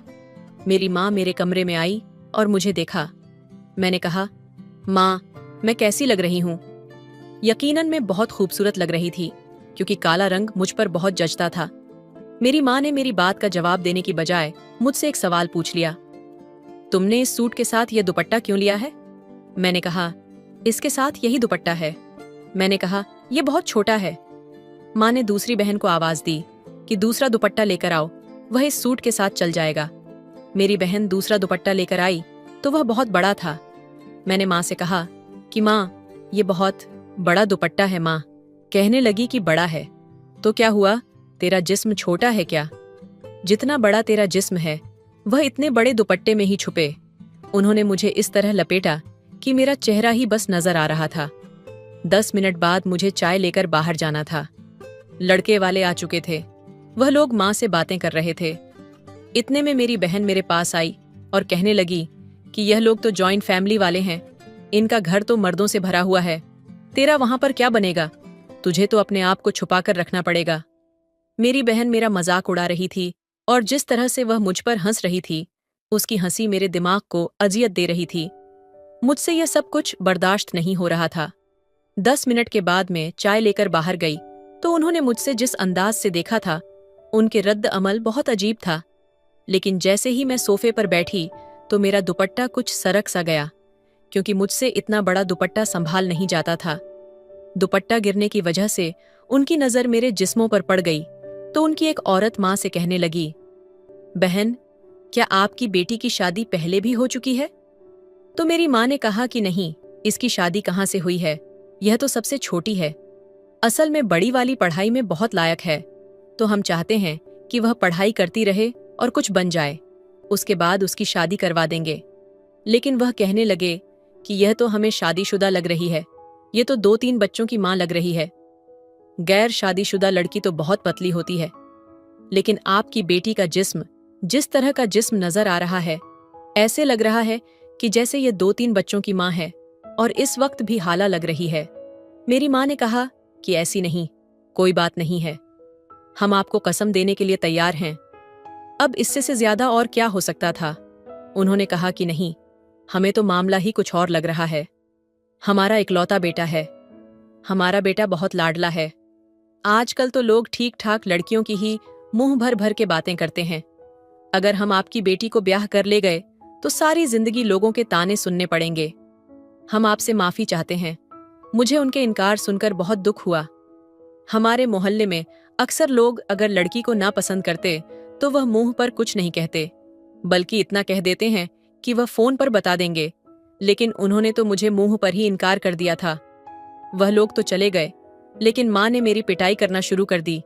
मेरी माँ मेरे कमरे में आई और मुझे देखा। मैंने कहा, माँ, मैं कैसी लग रही हूँ? यकीनन मैं बहुत खूबसूरत लग रही थी क्योंकि काला रंग मुझ पर बहुत जचता था। मेरी माँ ने मेरी बात का जवाब देने की बजाय मुझसे एक सवाल पूछ लिया, तुमने इस सूट के साथ यह दुपट्टा क्यों लिया है? मैंने कहा, इसके साथ यही दुपट्टा है। मैंने कहा, यह बहुत छोटा है। माँ ने दूसरी बहन को आवाज दी कि दूसरा दुपट्टा लेकर आओ, वह इस सूट के साथ चल जाएगा। मेरी बहन दूसरा दुपट्टा लेकर आई तो वह बहुत बड़ा था। मैंने माँ से कहा कि माँ, ये बहुत बड़ा दुपट्टा है। माँ कहने लगी कि बड़ा है तो क्या हुआ, तेरा जिस्म छोटा है क्या? जितना बड़ा तेरा जिस्म है वह इतने बड़े दुपट्टे में ही छुपे। उन्होंने मुझे इस तरह लपेटा कि मेरा चेहरा ही बस नजर आ रहा था। 10 मिनट बाद मुझे चाय लेकर बाहर जाना था। लड़के वाले आ चुके थे। वह लोग माँ से बातें कर रहे थे। इतने में मेरी बहन मेरे पास आई और कहने लगी कि यह लोग तो जॉइंट फैमिली वाले हैं, इनका घर तो मर्दों से भरा हुआ है, तेरा वहां पर क्या बनेगा? तुझे तो अपने आप को छुपा कर रखना पड़ेगा। मेरी बहन मेरा मजाक उड़ा रही थी और जिस तरह से वह मुझ पर हंस रही थी, उसकी हंसी मेरे दिमाग को अजियत दे रही थी। मुझसे यह सब कुछ बर्दाश्त नहीं हो रहा था। 10 मिनट के बाद मैं चाय लेकर बाहर गई तो उन्होंने मुझसे जिस अंदाज से देखा था, उनके रद्द अमल बहुत अजीब था। लेकिन जैसे ही मैं सोफे पर बैठी तो मेरा दुपट्टा कुछ सरक सा गया, क्योंकि मुझसे इतना बड़ा दुपट्टा संभाल नहीं जाता था। दुपट्टा गिरने की वजह से उनकी नजर मेरे जिस्मों पर पड़ गई तो उनकी एक औरत मां से कहने लगी, बहन, क्या आपकी बेटी की शादी पहले भी हो चुकी है? तो मेरी मां ने कहा कि नहीं, इसकी शादी कहाँ से हुई है, यह तो सबसे छोटी है। असल में बड़ी वाली पढ़ाई में बहुत लायक है, तो हम चाहते हैं कि वह पढ़ाई करती रहे और कुछ बन जाए, उसके बाद उसकी शादी करवा देंगे। लेकिन वह कहने लगे कि यह तो हमें शादीशुदा लग रही है, ये तो 2-3 बच्चों की मां लग रही है। गैर शादीशुदा लड़की तो बहुत पतली होती है, लेकिन आपकी बेटी का जिस्म जिस तरह का जिस्म नजर आ रहा है, ऐसे लग रहा है कि जैसे ये 2-3 बच्चों की मां है और इस वक्त भी हाला लग रही है। मेरी मां ने कहा कि ऐसी नहीं, कोई बात नहीं है, हम आपको कसम देने के लिए तैयार हैं। अब इससे से ज्यादा और क्या हो सकता था। उन्होंने कहा कि नहीं, हमें तो मामला ही कुछ और लग रहा है। हमारा इकलौता बेटा है, हमारा बेटा बहुत लाडला है। आजकल तो लोग ठीक ठाक लड़कियों की ही मुंह भर भर के बातें करते हैं। अगर हम आपकी बेटी को ब्याह कर ले गए तो सारी जिंदगी लोगों के ताने सुनने पड़ेंगे। हम आपसे माफी चाहते हैं। मुझे उनके इनकार सुनकर बहुत दुख हुआ। हमारे मोहल्ले में अक्सर लोग अगर लड़की को ना पसंद करते तो वह मुंह पर कुछ नहीं कहते, बल्कि इतना कह देते हैं कि वह फोन पर बता देंगे। लेकिन उन्होंने तो मुझे मुंह पर ही इनकार कर दिया था। वह लोग तो चले गए, लेकिन मां ने मेरी पिटाई करना शुरू कर दी।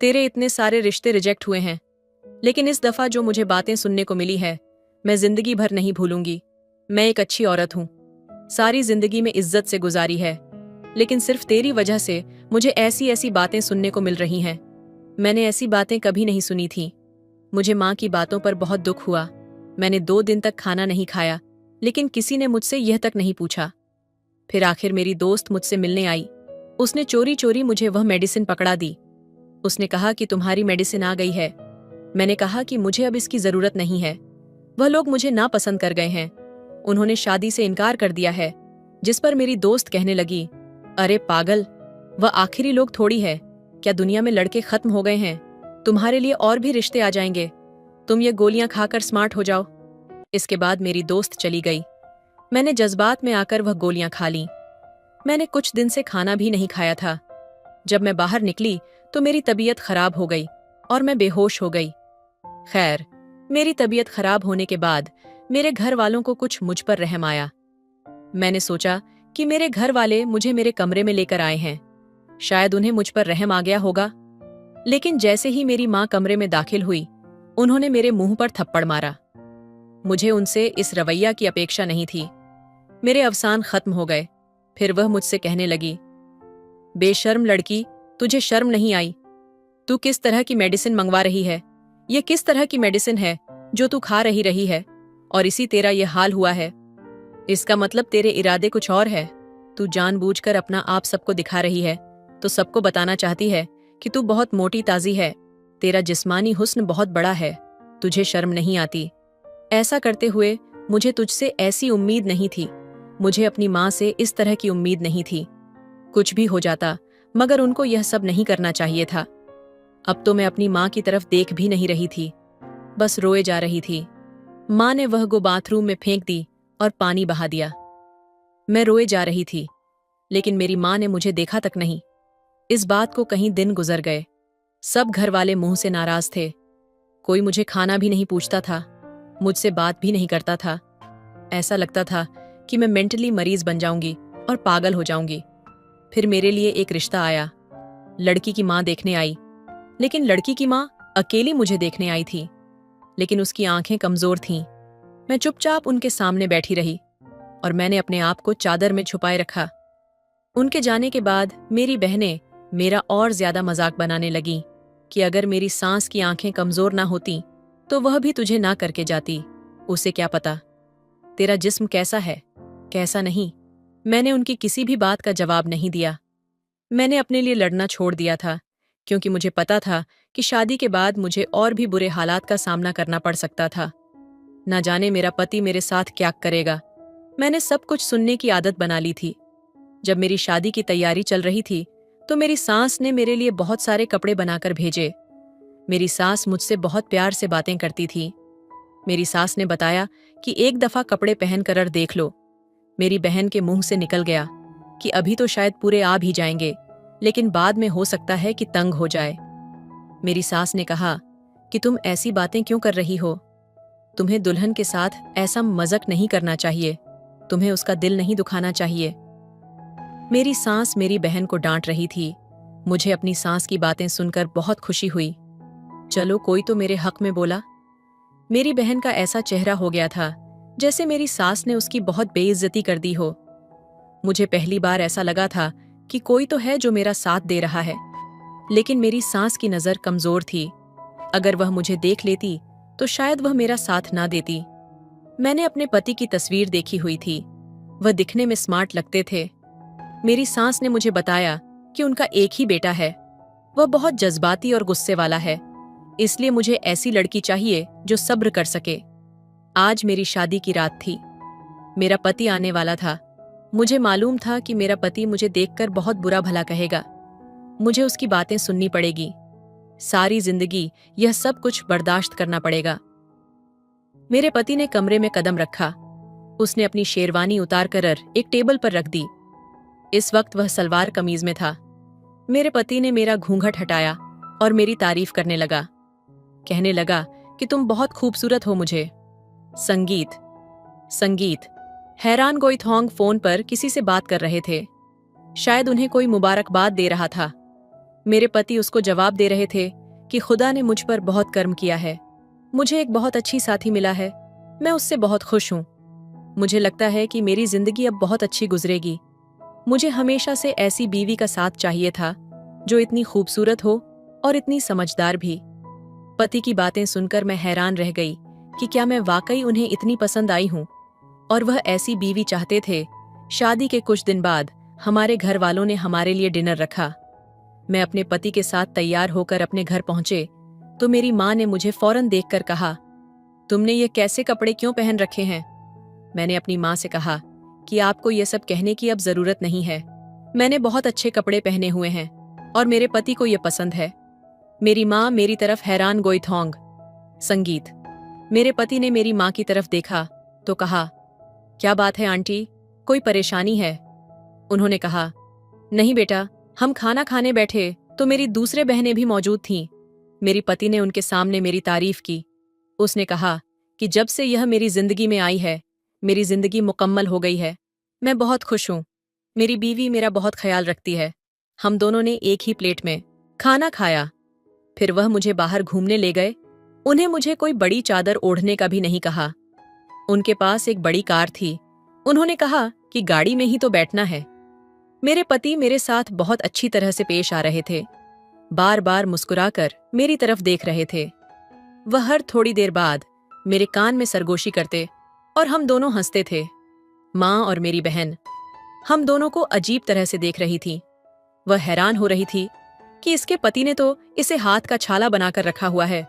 तेरे इतने सारे रिश्ते रिजेक्ट हुए हैं, लेकिन इस दफा जो मुझे बातें सुनने को मिली है, मैं जिंदगी भर नहीं भूलूंगी। मैं एक अच्छी औरत हूं, सारी जिंदगी में इज्जत से गुजारी है, लेकिन सिर्फ तेरी वजह से मुझे ऐसी ऐसी बातें सुनने को मिल रही हैं। मैंने ऐसी बातें कभी नहीं सुनी थी। मुझे माँ की बातों पर बहुत दुख हुआ। मैंने 2 दिन तक खाना नहीं खाया, लेकिन किसी ने मुझसे यह तक नहीं पूछा। फिर आखिर मेरी दोस्त मुझसे मिलने आई। उसने चोरी चोरी मुझे वह मेडिसिन पकड़ा दी। उसने कहा कि तुम्हारी मेडिसिन आ गई है। मैंने कहा कि मुझे अब इसकी जरूरत नहीं है। वह लोग मुझे नापसंद कर गए हैं, उन्होंने शादी से इनकार कर दिया है। जिस पर मेरी दोस्त कहने लगी, अरे पागल, वह आखिरी लोग थोड़ी है, क्या दुनिया में लड़के खत्म हो गए हैं? तुम्हारे लिए और भी रिश्ते आ जाएंगे, तुम ये गोलियां खाकर स्मार्ट हो जाओ। इसके बाद मेरी दोस्त चली गई। मैंने जज्बात में आकर वह गोलियां खा लीं। मैंने कुछ दिन से खाना भी नहीं खाया था। जब मैं बाहर निकली तो मेरी तबीयत खराब हो गई और मैं बेहोश हो गई। खैर, मेरी तबीयत खराब होने के बाद मेरे घर वालों को कुछ मुझ पर रहम आया। मैंने सोचा कि मेरे घर वाले मुझे मेरे कमरे में लेकर आए हैं, शायद उन्हें मुझ पर रहम आ गया होगा। लेकिन जैसे ही मेरी माँ कमरे में दाखिल हुई, उन्होंने मेरे मुंह पर थप्पड़ मारा। मुझे उनसे इस रवैया की अपेक्षा नहीं थी। मेरे अवसान खत्म हो गए। फिर वह मुझसे कहने लगी, बेशर्म लड़की, तुझे शर्म नहीं आई? तू किस तरह की मेडिसिन मंगवा रही है? ये किस तरह की मेडिसिन है जो तू खा रही है और इसी तेरा ये हाल हुआ है? इसका मतलब तेरे इरादे कुछ और है। तू जानबूझकर अपना आप सबको दिखा रही है, तो सबको बताना चाहती है कि तू बहुत मोटी ताजी है, तेरा जिस्मानी हुस्न बहुत बड़ा है, तुझे शर्म नहीं आती। ऐसा करते हुए मुझे तुझसे ऐसी उम्मीद नहीं थी। मुझे अपनी माँ से इस तरह की उम्मीद नहीं थी। कुछ भी हो जाता, मगर उनको यह सब नहीं करना चाहिए था। अब तो मैं अपनी माँ की तरफ देख भी नहीं रही थी, बस रोए जा रही थी। माँ ने वह गो बाथरूम में फेंक दी और पानी बहा दिया। मैं रोए जा रही थी, लेकिन मेरी माँ ने मुझे देखा तक नहीं। इस बात को कहीं दिन गुजर गए। सब घर वाले मुंह से नाराज थे। कोई मुझे खाना भी नहीं पूछता था, मुझसे बात भी नहीं करता था। ऐसा लगता था कि मैं मेंटली मरीज बन जाऊंगी और पागल हो जाऊंगी। फिर मेरे लिए एक रिश्ता आया। लड़की की माँ देखने आई, लेकिन लड़की की माँ अकेली मुझे देखने आई थी, लेकिन उसकी आंखें कमजोर थीं। मैं चुपचाप उनके सामने बैठी रही और मैंने अपने आप को चादर में छुपाए रखा। उनके जाने के बाद मेरी बहनें मेरा और ज्यादा मजाक बनाने लगी कि अगर मेरी सांस की आंखें कमजोर ना होती तो वह भी तुझे ना करके जाती। उसे क्या पता तेरा जिस्म कैसा है, कैसा नहीं? मैंने उनकी किसी भी बात का जवाब नहीं दिया। मैंने अपने लिए लड़ना छोड़ दिया था, क्योंकि मुझे पता था कि शादी के बाद मुझे और भी बुरे हालात का सामना करना पड़ सकता था। ना जाने मेरा पति मेरे साथ क्या करेगा। मैंने सब कुछ सुनने की आदत बना ली थी। जब मेरी शादी की तैयारी चल रही थी, तो मेरी सास ने मेरे लिए बहुत सारे कपड़े बनाकर भेजे। मेरी सास मुझसे बहुत प्यार से बातें करती थी। मेरी सास ने बताया कि एक दफा कपड़े पहनकर देख लो। मेरी बहन के मुंह से निकल गया कि अभी तो शायद पूरे आ भी जाएंगे, लेकिन बाद में हो सकता है कि तंग हो जाए। मेरी सास ने कहा कि तुम ऐसी बातें क्यों कर रही हो? तुम्हें दुल्हन के साथ ऐसा मजाक नहीं करना चाहिए। तुम्हें उसका दिल नहीं दुखाना चाहिए। मेरी सास मेरी बहन को डांट रही थी। मुझे अपनी सास की बातें सुनकर बहुत खुशी हुई। चलो, कोई तो मेरे हक में बोला। मेरी बहन का ऐसा चेहरा हो गया था जैसे मेरी सास ने उसकी बहुत बेइज्जती कर दी हो। मुझे पहली बार ऐसा लगा था कि कोई तो है जो मेरा साथ दे रहा है, लेकिन मेरी सास की नजर कमजोर थी। अगर वह मुझे देख लेती तो शायद वह मेरा साथ ना देती। मैंने अपने पति की तस्वीर देखी हुई थी। वह दिखने में स्मार्ट लगते थे। मेरी सास ने मुझे बताया कि उनका एक ही बेटा है। वह बहुत जज्बाती और गुस्से वाला है, इसलिए मुझे ऐसी लड़की चाहिए जो सब्र कर सके। आज मेरी शादी की रात थी। मेरा पति आने वाला था। मुझे मालूम था कि मेरा पति मुझे देखकर बहुत बुरा भला कहेगा। मुझे उसकी बातें सुननी पड़ेगी। सारी जिंदगी यह सब कुछ बर्दाश्त करना पड़ेगा। मेरे पति ने कमरे में कदम रखा। उसने अपनी शेरवानी उतारकर एक टेबल पर रख दी। इस वक्त वह सलवार कमीज में था। मेरे पति ने मेरा घूंघट हटाया और मेरी तारीफ करने लगा। कहने लगा कि तुम बहुत खूबसूरत हो। मुझे संगीत संगीत हैरान गोइथोंग फोन पर किसी से बात कर रहे थे। शायद उन्हें कोई मुबारकबाद दे रहा था। मेरे पति उसको जवाब दे रहे थे कि खुदा ने मुझ पर बहुत कर्म किया है। मुझे एक बहुत अच्छी साथी मिला है। मैं उससे बहुत खुश हूं। मुझे लगता है कि मेरी जिंदगी अब बहुत अच्छी गुजरेगी। मुझे हमेशा से ऐसी बीवी का साथ चाहिए था जो इतनी खूबसूरत हो और इतनी समझदार भी। पति की बातें सुनकर मैं हैरान रह गई कि क्या मैं वाकई उन्हें इतनी पसंद आई हूं, और वह ऐसी बीवी चाहते थे। शादी के कुछ दिन बाद हमारे घर वालों ने हमारे लिए डिनर रखा। मैं अपने पति के साथ तैयार होकर अपने घर पहुंचे तो मेरी माँ ने मुझे फौरन देखकर कहा, तुमने ये कैसे कपड़े क्यों पहन रखे हैं? मैंने अपनी माँ से कहा कि आपको ये सब कहने की अब जरूरत नहीं है। मैंने बहुत अच्छे कपड़े पहने हुए हैं और मेरे पति को ये पसंद है। मेरी माँ मेरी तरफ हैरान गोइथोंग। संगीत मेरे पति ने मेरी माँ की तरफ देखा तो कहा, क्या बात है आंटी, कोई परेशानी है? उन्होंने कहा, नहीं बेटा, हम खाना खाने बैठे तो मेरी दूसरे बहनें भी मौजूद थीं। मेरी पति ने उनके सामने मेरी तारीफ की। उसने कहा कि जब से यह मेरी जिंदगी में आई है, मेरी जिंदगी मुकम्मल हो गई है। मैं बहुत खुश हूँ। मेरी बीवी मेरा बहुत ख्याल रखती है। हम दोनों ने एक ही प्लेट में खाना खाया। फिर वह मुझे बाहर घूमने ले गए। उन्हें मुझे कोई बड़ी चादर ओढ़ने का भी नहीं कहा। उनके पास एक बड़ी कार थी। उन्होंने कहा कि गाड़ी में ही तो बैठना है। मेरे पति मेरे साथ बहुत अच्छी तरह से पेश आ रहे थे। बार बार मुस्कुराकर मेरी तरफ देख रहे थे। वह हर थोड़ी देर बाद मेरे कान में सरगोशी करते और हम दोनों हंसते थे। माँ और मेरी बहन हम दोनों को अजीब तरह से देख रही थी। वह हैरान हो रही थी कि इसके पति ने तो इसे हाथ का छाला बनाकर रखा हुआ है,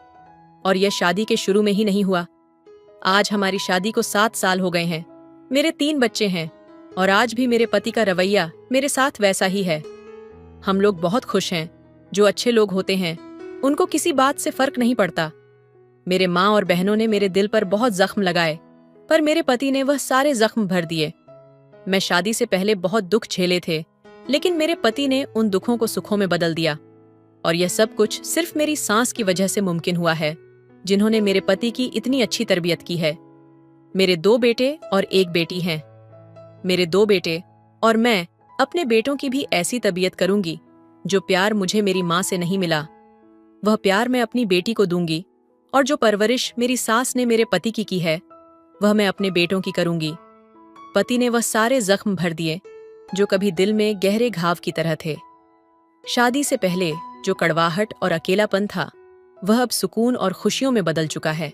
और यह शादी के शुरू में ही नहीं हुआ। आज हमारी शादी को 7 साल हो गए हैं। मेरे 3 बच्चे हैं और आज भी मेरे पति का रवैया मेरे साथ वैसा ही है। हम लोग बहुत खुश हैं। जो अच्छे लोग होते हैं उनको किसी बात से फर्क नहीं पड़ता। मेरे माँ और बहनों ने मेरे दिल पर बहुत जख्म लगाए, पर मेरे पति ने वह सारे जख्म भर दिए। मैं शादी से पहले बहुत दुख झेले थे, लेकिन मेरे पति ने उन दुखों को सुखों में बदल दिया, और यह सब कुछ सिर्फ मेरी सास की वजह से मुमकिन हुआ है, जिन्होंने मेरे पति की इतनी अच्छी तरबियत की है। मेरे 2 बेटे और 1 बेटी हैं। मेरे 2 बेटे और मैं अपने बेटों की भी ऐसी तबीयत करूंगी जो प्यार मुझे मेरी माँ से नहीं मिला, वह प्यार मैं अपनी बेटी को दूंगी, और जो परवरिश मेरी सास ने मेरे पति की है, वह मैं अपने बेटों की करूंगी। पति ने वह सारे जख्म भर दिए जो कभी दिल में गहरे घाव की तरह थे। शादी से पहले जो कड़वाहट और अकेलापन था, वह अब सुकून और खुशियों में बदल चुका है।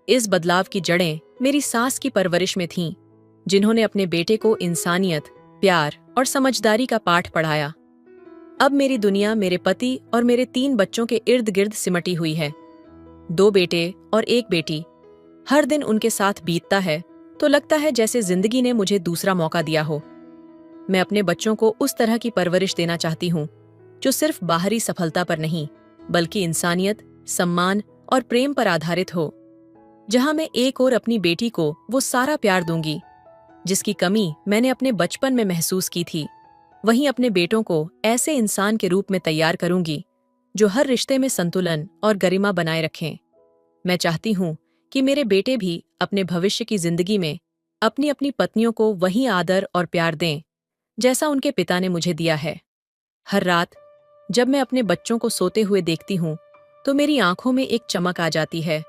इस बदलाव की जड़ें मेरी सास की परवरिश में थीं। जिन्होंने अपने बेटे को इंसानियत, प्यार और समझदारी का पाठ पढ़ाया। अब मेरी दुनिया मेरे पति और मेरे 3 बच्चों के इर्द गिर्द सिमटी हुई है। 2 बेटे और 1 बेटी। हर दिन उनके साथ बीतता है तो लगता है जैसे जिंदगी ने मुझे दूसरा मौका दिया हो। मैं अपने बच्चों को उस तरह की परवरिश देना चाहती हूँ जो सिर्फ बाहरी सफलता पर नहीं, बल्कि इंसानियत, सम्मान और प्रेम पर आधारित हो। जहां मैं एक ओर अपनी बेटी को वो सारा प्यार दूंगी जिसकी कमी मैंने अपने बचपन में महसूस की थी, वहीं अपने बेटों को ऐसे इंसान के रूप में तैयार करूंगी जो हर रिश्ते में संतुलन और गरिमा बनाए रखें। मैं चाहती हूं कि मेरे बेटे भी अपने भविष्य की जिंदगी में अपनी अपनी पत्नियों को वही आदर और प्यार दें जैसा उनके पिता ने मुझे दिया है। हर रात जब मैं अपने बच्चों को सोते हुए देखती हूं तो मेरी आंखों में एक चमक आ जाती है।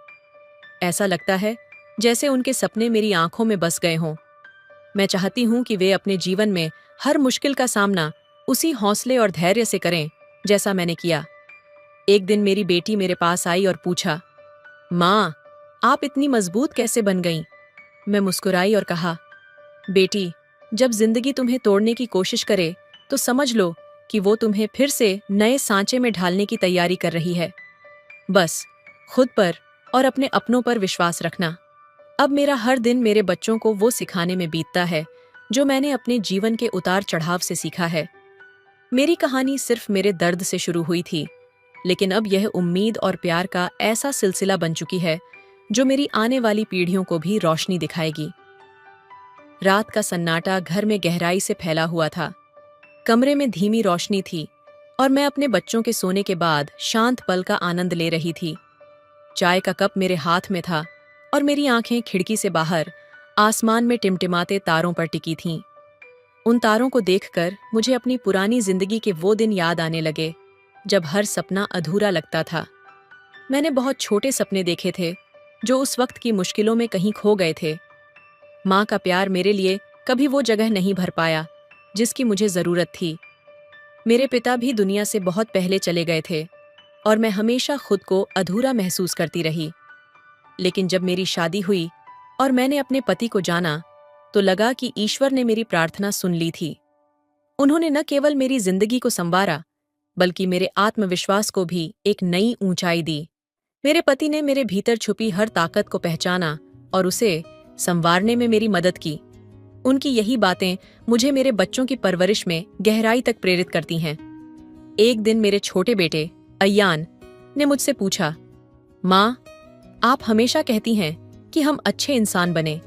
ऐसा लगता है जैसे उनके सपने मेरी आंखों में बस गए हों। मैं चाहती हूं कि वे अपने जीवन में हर मुश्किल का सामना उसी हौसले और धैर्य से करें जैसा मैंने किया। एक दिन मेरी बेटी मेरे पास आई और पूछा, माँ, आप इतनी मजबूत कैसे बन गईं? मैं मुस्कुराई और कहा, बेटी, जब जिंदगी तुम्हें तोड़ने की कोशिश करे तो समझ लो कि वो तुम्हें फिर से नए सांचे में ढालने की तैयारी कर रही है। बस खुद पर और अपने अपनों पर विश्वास रखना। अब मेरा हर दिन मेरे बच्चों को वो सिखाने में बीतता है जो मैंने अपने जीवन के उतार चढ़ाव से सीखा है। मेरी कहानी सिर्फ मेरे दर्द से शुरू हुई थी, लेकिन अब यह उम्मीद और प्यार का ऐसा सिलसिला बन चुकी है जो मेरी आने वाली पीढ़ियों को भी रोशनी दिखाएगी। रात का सन्नाटा घर में गहराई से फैला हुआ था। कमरे में धीमी रोशनी थी और मैं अपने बच्चों के सोने के बाद शांत पल का आनंद ले रही थी। चाय का कप मेरे हाथ में था और मेरी आंखें खिड़की से बाहर आसमान में टिमटिमाते तारों पर टिकी थीं। उन तारों को देखकर मुझे अपनी पुरानी जिंदगी के वो दिन याद आने लगे जब हर सपना अधूरा लगता था। मैंने बहुत छोटे सपने देखे थे जो उस वक्त की मुश्किलों में कहीं खो गए थे। माँ का प्यार मेरे लिए कभी वो जगह नहीं भर पाया जिसकी मुझे जरूरत थी। मेरे पिता भी दुनिया से बहुत पहले चले गए थे और मैं हमेशा खुद को अधूरा महसूस करती रही। लेकिन जब मेरी शादी हुई और मैंने अपने पति को जाना तो लगा कि ईश्वर ने मेरी प्रार्थना सुन ली थी। उन्होंने न केवल मेरी जिंदगी को संवारा, बल्कि मेरे आत्मविश्वास को भी एक नई ऊंचाई दी। मेरे पति ने मेरे भीतर छुपी हर ताकत को पहचाना और उसे संवारने में मेरी मदद की। उनकी यही बातें मुझे मेरे बच्चों की परवरिश में गहराई तक प्रेरित करती हैं। एक दिन मेरे छोटे बेटे अय्यान ने मुझसे पूछा, माँ, आप हमेशा कहती हैं कि हम अच्छे इंसान बने,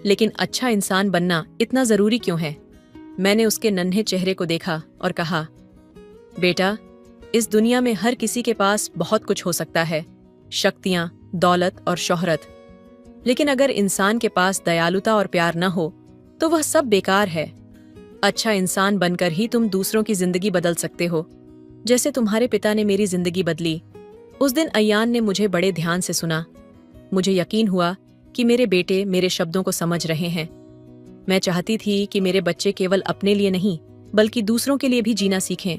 लेकिन अच्छा इंसान बनना इतना जरूरी क्यों है? मैंने उसके नन्हे चेहरे को देखा और कहा, बेटा, इस दुनिया में हर किसी के पास बहुत कुछ हो सकता है, शक्तियां, दौलत और शोहरत, लेकिन अगर इंसान के पास दयालुता और प्यार न हो तो वह सब बेकार है। अच्छा इंसान बनकर ही तुम दूसरों की जिंदगी बदल सकते हो, जैसे तुम्हारे पिता ने मेरी जिंदगी बदली। उस दिन अय्यान ने मुझे बड़े ध्यान से सुना। मुझे यकीन हुआ कि मेरे बेटे मेरे शब्दों को समझ रहे हैं। मैं चाहती थी कि मेरे बच्चे केवल अपने लिए नहीं, बल्कि दूसरों के लिए भी जीना सीखें।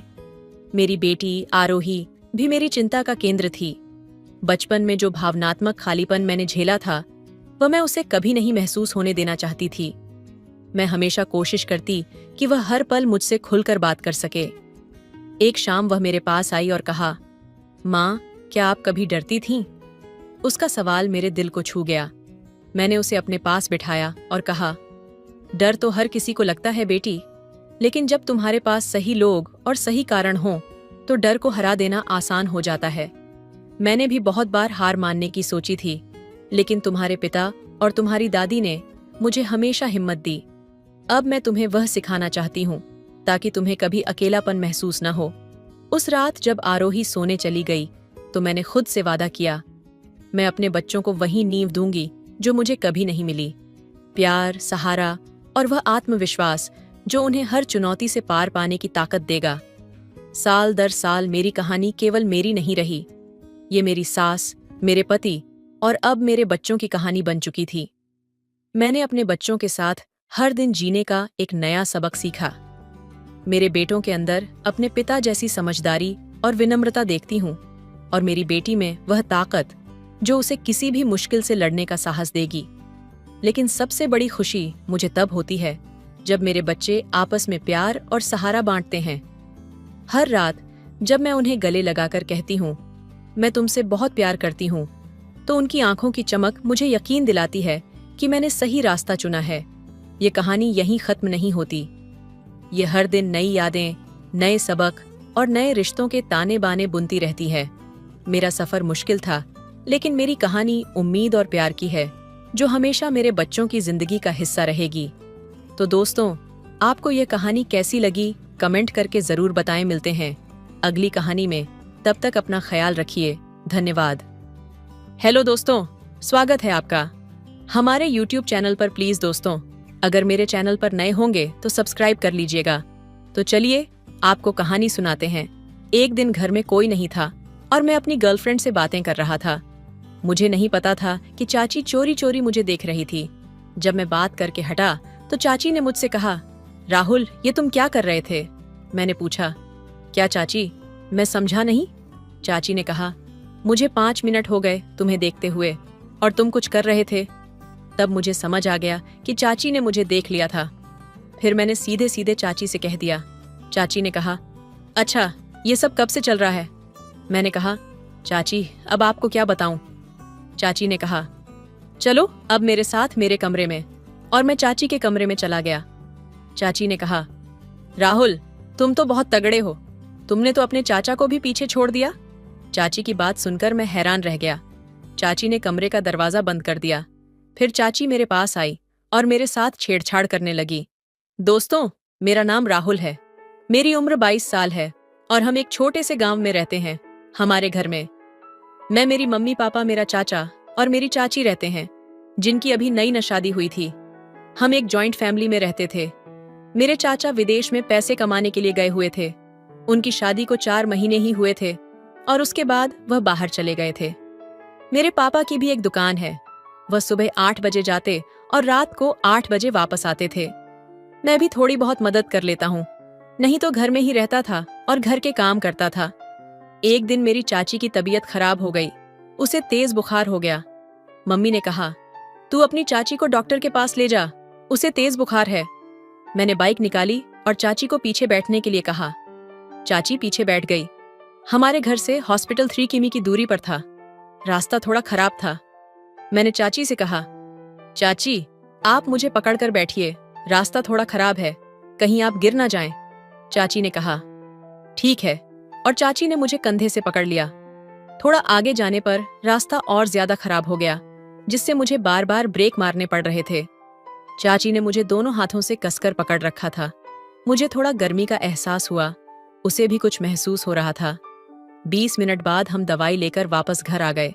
मेरी बेटी आरोही भी मेरी चिंता का केंद्र थी। बचपन में जो भावनात्मक खालीपन मैंने झेला था, वह मैं उसे कभी नहीं महसूस होने देना चाहती थी। मैं हमेशा कोशिश करती कि वह हर पल मुझसे खुलकर बात कर सके। एक शाम वह मेरे पास आई और कहा, माँ, क्या आप कभी डरती थीं? उसका सवाल मेरे दिल को छू गया। मैंने उसे अपने पास बिठाया और कहा, डर तो हर किसी को लगता है बेटी, लेकिन जब तुम्हारे पास सही लोग और सही कारण हों तो डर को हरा देना आसान हो जाता है। मैंने भी बहुत बार हार मानने की सोची थी, लेकिन तुम्हारे पिता और तुम्हारी दादी ने मुझे हमेशा हिम्मत दी। अब मैं तुम्हें वह सिखाना चाहती हूँ ताकि तुम्हें कभी अकेलापन महसूस न हो। उस रात जब आरोही सोने चली गई तो मैंने खुद से वादा किया, मैं अपने बच्चों को वही नींव दूंगी जो मुझे कभी नहीं मिली। प्यार, सहारा और वह आत्मविश्वास जो उन्हें हर चुनौती से पार पाने की ताकत देगा। साल दर साल मेरी कहानी केवल मेरी नहीं रही, ये मेरी सास, मेरे पति और अब मेरे बच्चों की कहानी बन चुकी थी। मैंने अपने बच्चों के साथ हर दिन जीने का एक नया सबक सीखा। मेरे बेटों के अंदर अपने पिता जैसी समझदारी और विनम्रता देखती हूँ और मेरी बेटी में वह ताकत जो उसे किसी भी मुश्किल से लड़ने का साहस देगी। लेकिन सबसे बड़ी खुशी मुझे तब होती है जब मेरे बच्चे आपस में प्यार और सहारा बांटते हैं। हर रात जब मैं उन्हें गले लगाकर कहती हूँ, मैं तुमसे बहुत प्यार करती हूँ, तो उनकी आंखों की चमक मुझे यकीन दिलाती है कि मैंने सही रास्ता चुना है। ये कहानी यहीं खत्म नहीं होती। ये हर दिन नई यादें, नए सबक और नए रिश्तों के ताने बाने बुनती रहती है। मेरा सफर मुश्किल था, लेकिन मेरी कहानी उम्मीद और प्यार की है, जो हमेशा मेरे बच्चों की जिंदगी का हिस्सा रहेगी। तो दोस्तों, आपको ये कहानी कैसी लगी कमेंट करके जरूर बताएं। मिलते हैं अगली कहानी में, तब तक अपना ख्याल रखिए। धन्यवाद। हेलो दोस्तों, स्वागत है आपका हमारे YouTube चैनल पर। प्लीज दोस्तों, अगर मेरे चैनल पर नए होंगे तो सब्सक्राइब कर लीजिएगा। तो चलिए आपको कहानी सुनाते हैं। एक दिन घर में कोई नहीं था और मैं अपनी गर्लफ्रेंड से बातें कर रहा था। मुझे नहीं पता था कि चाची चोरी चोरी मुझे देख रही थी। जब मैं बात करके हटा तो चाची ने मुझसे कहा, राहुल, ये तुम क्या कर रहे थे? मैंने पूछा, क्या चाची? मैं समझा नहीं। चाची ने कहा, मुझे 5 मिनट हो गए तुम्हें देखते हुए और तुम कुछ कर रहे थे। तब मुझे समझ आ गया कि चाची ने मुझे देख लिया था। फिर मैंने सीधे सीधे चाची से कह दिया। चाची ने कहा, अच्छा, ये सब कब से चल रहा है? मैंने कहा, चाची अब आपको क्या बताऊं? चाची ने कहा, चलो अब मेरे साथ मेरे कमरे में। और मैं चाची के कमरे में चला गया। चाची ने कहा, राहुल, तुम तो बहुत तगड़े हो, तुमने तो अपने चाचा को भी पीछे छोड़ दिया। चाची की बात सुनकर मैं हैरान रह गया। चाची ने कमरे का दरवाजा बंद कर दिया। फिर चाची मेरे पास आई और मेरे साथ छेड़छाड़ करने लगी। दोस्तों, मेरा नाम राहुल है, मेरी उम्र 22 साल है और हम एक छोटे से गांव में रहते हैं। हमारे घर में मैं, मेरी मम्मी पापा, मेरा चाचा और मेरी चाची रहते हैं, जिनकी अभी नई न शादी हुई थी। हम एक जॉइंट फैमिली में रहते थे। मेरे चाचा विदेश में पैसे कमाने के लिए गए हुए थे। उनकी शादी को 4 महीने ही हुए थे और उसके बाद वह बाहर चले गए थे। मेरे पापा की भी एक दुकान है। वह सुबह 8 बजे जाते और रात को 8 बजे वापस आते थे। मैं भी थोड़ी बहुत मदद कर लेता हूँ, नहीं तो घर में ही रहता था और घर के काम करता था। एक दिन मेरी चाची की तबीयत खराब हो गई। उसे तेज बुखार हो गया। मम्मी ने कहा, तू अपनी चाची को डॉक्टर के पास ले जा, उसे तेज बुखार है। मैंने बाइक निकाली और चाची को पीछे बैठने के लिए कहा। चाची पीछे बैठ गई। हमारे घर से हॉस्पिटल 3 किमी की दूरी पर था। रास्ता थोड़ा खराब था। मैंने चाची से कहा, चाची आप मुझे पकड़कर बैठिए, रास्ता थोड़ा खराब है, कहीं आप गिर ना जाएं। चाची ने कहा, ठीक है, और चाची ने मुझे कंधे से पकड़ लिया। थोड़ा आगे जाने पर रास्ता और ज्यादा खराब हो गया, जिससे मुझे बार बार ब्रेक मारने पड़ रहे थे। चाची ने मुझे दोनों हाथों से कसकर पकड़ रखा था। मुझे थोड़ा गर्मी का एहसास हुआ, उसे भी कुछ महसूस हो रहा था। 20 मिनट बाद हम दवाई लेकर वापस घर आ गए।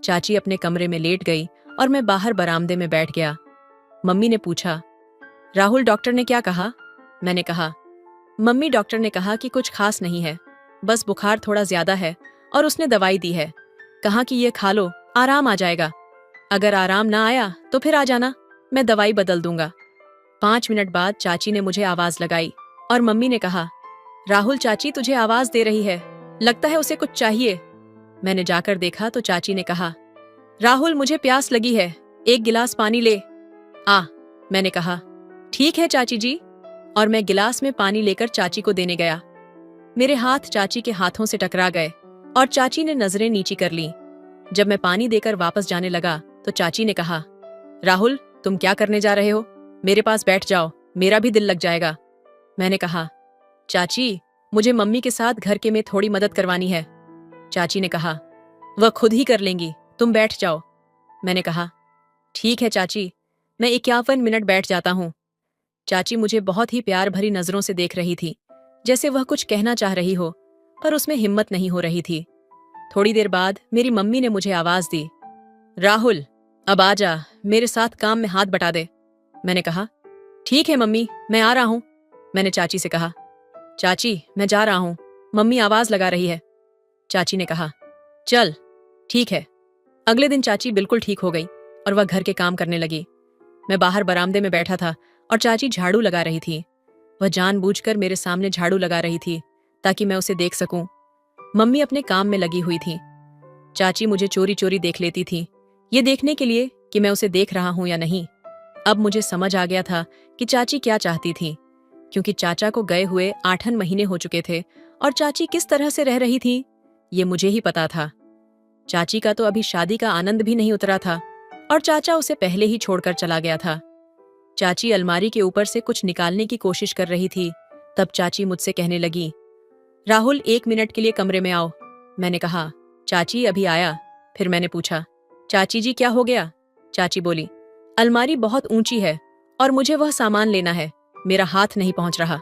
चाची अपने कमरे में लेट गई और मैं बाहर बरामदे में बैठ गया। मम्मी ने पूछा, राहुल, डॉक्टर ने क्या कहा? मैंने कहा, मम्मी, डॉक्टर ने कहा कि कुछ खास नहीं है, बस बुखार थोड़ा ज्यादा है और उसने दवाई दी है। कहा कि ये खा लो, आराम आ जाएगा। अगर आराम ना आया तो फिर आ जाना, मैं दवाई बदल दूंगा। 5 मिनट बाद चाची ने मुझे आवाज लगाई और मम्मी ने कहा, राहुल, चाची तुझे आवाज दे रही है, लगता है उसे कुछ चाहिए। मैंने जाकर देखा तो चाची ने कहा, राहुल, मुझे प्यास लगी है, एक गिलास पानी ले आ। मैंने कहा, ठीक है चाची जी, और मैं गिलास में पानी लेकर चाची को देने गया। मेरे हाथ चाची के हाथों से टकरा गए और चाची ने नजरें नीची कर ली। जब मैं पानी देकर वापस जाने लगा तो चाची ने कहा, राहुल, तुम क्या करने जा रहे हो? मेरे पास बैठ जाओ, मेरा भी दिल लग जाएगा। मैंने कहा, चाची मुझे मम्मी के साथ घर के में थोड़ी मदद करवानी है। चाची ने कहा, वह खुद ही कर लेंगी, तुम बैठ जाओ। मैंने कहा, ठीक है चाची, मैं 51 मिनट बैठ जाता हूँ। चाची मुझे बहुत ही प्यार भरी नजरों से देख रही थी, जैसे वह कुछ कहना चाह रही हो, पर उसमें हिम्मत नहीं हो रही थी। थोड़ी देर बाद मेरी मम्मी ने मुझे आवाज दी, राहुल, अब आ जा, मेरे साथ काम में हाथ बटा दे। मैंने कहा, ठीक है मम्मी, मैं आ रहा हूँ। मैंने चाची से कहा, चाची मैं जा रहा हूँ, मम्मी आवाज लगा रही है। चाची ने कहा, चल ठीक है। अगले दिन चाची बिल्कुल ठीक हो गई और वह घर के काम करने लगी। मैं बाहर बरामदे में बैठा था और चाची झाड़ू लगा रही थी। वह जानबूझकर मेरे सामने झाड़ू लगा रही थी ताकि मैं उसे देख सकूं। मम्मी अपने काम में लगी हुई थी। चाची मुझे चोरी चोरी देख लेती थी, ये देखने के लिए कि मैं उसे देख रहा हूं या नहीं। अब मुझे समझ आ गया था कि चाची क्या चाहती थी, क्योंकि चाचा को गए हुए 8 महीने हो चुके थे और चाची किस तरह से रह रही थी ये मुझे ही पता था। चाची का तो अभी शादी का आनंद भी नहीं उतरा था और चाचा उसे पहले ही छोड़कर चला गया था। चाची अलमारी के ऊपर से कुछ निकालने की कोशिश कर रही थी, तब चाची मुझसे कहने लगी, राहुल 1 मिनट के लिए कमरे में आओ। मैंने कहा, चाची अभी आया। फिर मैंने पूछा, चाची जी क्या हो गया? चाची बोली, अलमारी बहुत ऊंची है और मुझे वह सामान लेना है, मेरा हाथ नहीं पहुंच रहा।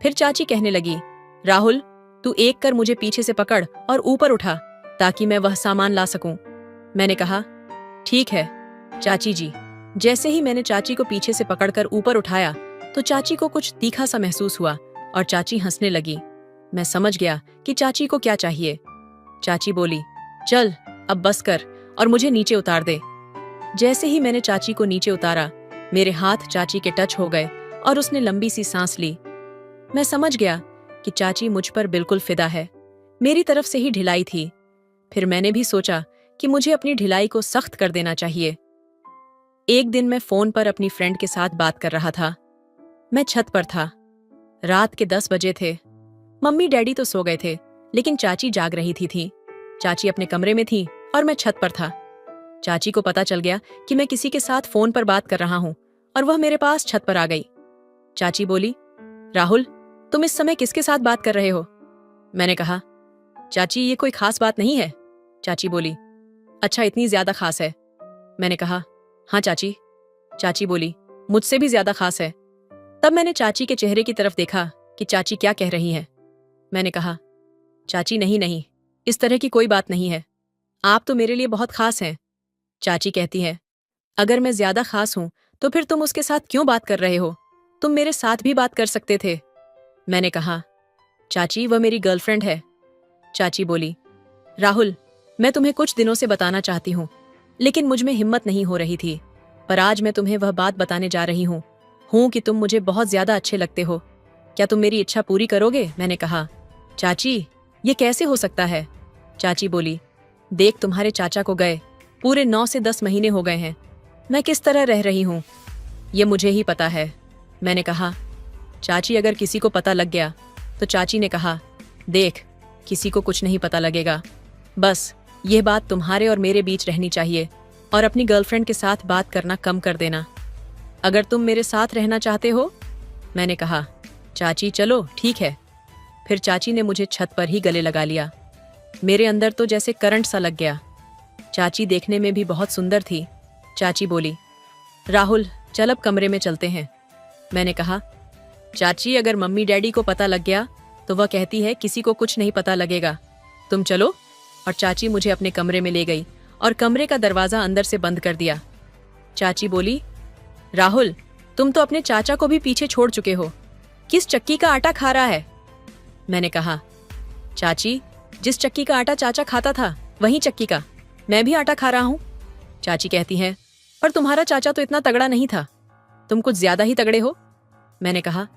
फिर चाची कहने लगी, राहुल तू एक कर मुझे पीछे से पकड़ और ऊपर उठा ताकि मैं वह सामान ला सकूं। मैंने कहा, ठीक है चाची जी। जैसे ही मैंने चाची को पीछे से पकड़कर ऊपर उठाया तो चाची को कुछ तीखा सा महसूस हुआ और चाची हंसने लगी। मैं समझ गया कि चाची को क्या चाहिए। चाची बोली, चल अब बस कर और मुझे नीचे उतार दे। जैसे ही मैंने चाची को नीचे उतारा, मेरे हाथ चाची के टच हो गए और उसने लंबी सी सांस ली। मैं समझ गया कि चाची मुझ पर बिल्कुल फिदा है, मेरी तरफ से ही ढिलाई थी। फिर मैंने भी सोचा कि मुझे अपनी ढिलाई को सख्त कर देना चाहिए। एक दिन मैं फोन पर अपनी फ्रेंड के साथ बात कर रहा था। मैं छत पर था। रात के 10 बजे थे। मम्मी डैडी तो सो गए थे, लेकिन चाची जाग रही थी। चाची अपने कमरे में थी और मैं छत पर था। चाची को पता चल गया कि मैं किसी के साथ फोन पर बात कर रहा हूं और वह मेरे पास छत पर आ गई। चाची बोली, राहुल तुम इस समय किसके साथ बात कर रहे हो? मैंने कहा, चाची ये कोई खास बात नहीं है। चाची बोली, अच्छा इतनी ज्यादा खास है? मैंने कहा, हाँ चाची। चाची बोली, मुझसे भी ज्यादा खास है। तब मैंने चाची के चेहरे की तरफ देखा कि चाची क्या कह रही हैं। मैंने कहा, चाची नहीं, इस तरह की कोई बात नहीं है, आप तो मेरे लिए बहुत खास हैं। चाची कहती है, अगर मैं ज्यादा खास हूं तो फिर तुम उसके साथ क्यों बात कर रहे हो? तुम मेरे साथ भी बात कर सकते थे। मैंने कहा, चाची वह मेरी गर्लफ्रेंड है। चाची बोली, राहुल मैं तुम्हें कुछ दिनों से बताना चाहती हूँ, लेकिन मुझ में हिम्मत नहीं हो रही थी, पर आज मैं तुम्हें वह बात बताने जा रही हूँ कि तुम मुझे बहुत ज्यादा अच्छे लगते हो। क्या तुम मेरी इच्छा पूरी करोगे? मैंने कहा, चाची ये कैसे हो सकता है? चाची बोली, देख तुम्हारे चाचा को गए पूरे 9 से 10 महीने हो गए हैं, मैं किस तरह रह रही हूँ ये मुझे ही पता है। मैंने कहा, चाची अगर किसी को पता लग गया तो चाची ने कहा, देख किसी को कुछ नहीं पता लगेगा, बस यह बात तुम्हारे और मेरे बीच रहनी चाहिए और अपनी गर्लफ्रेंड के साथ बात करना कम कर देना। अगर तुम मेरे साथ रहना चाहते हो। मैंने कहा, चाची चलो ठीक है। फिर चाची ने मुझे छत पर ही गले लगा लिया। मेरे अंदर तो जैसे करंट सा लग गया। चाची देखने में भी बहुत सुंदर थी। चाची बोली, राहुल चल अब कमरे में चलते हैं। मैंने कहा, चाची अगर मम्मी डैडी को पता लग गया तो वह कहती है किसी को कुछ नहीं पता लगेगा, तुम चलो। और चाची मुझे अपने कमरे में ले गई और कमरे का दरवाजा अंदर से बंद कर दिया। चाची बोली, राहुल तुम तो अपने चाचा को भी पीछे छोड़ चुके हो, किस चक्की का आटा खा रहा है? मैंने कहा, चाची जिस चक्की का आटा चाचा खाता था वही चक्की का मैं भी आटा खा रहा हूं। चाची कहती है, पर तुम्हारा चाचा तो इतना तगड़ा नहीं था, तुम कुछ ज्यादा ही तगड़े हो। मैंने कहा,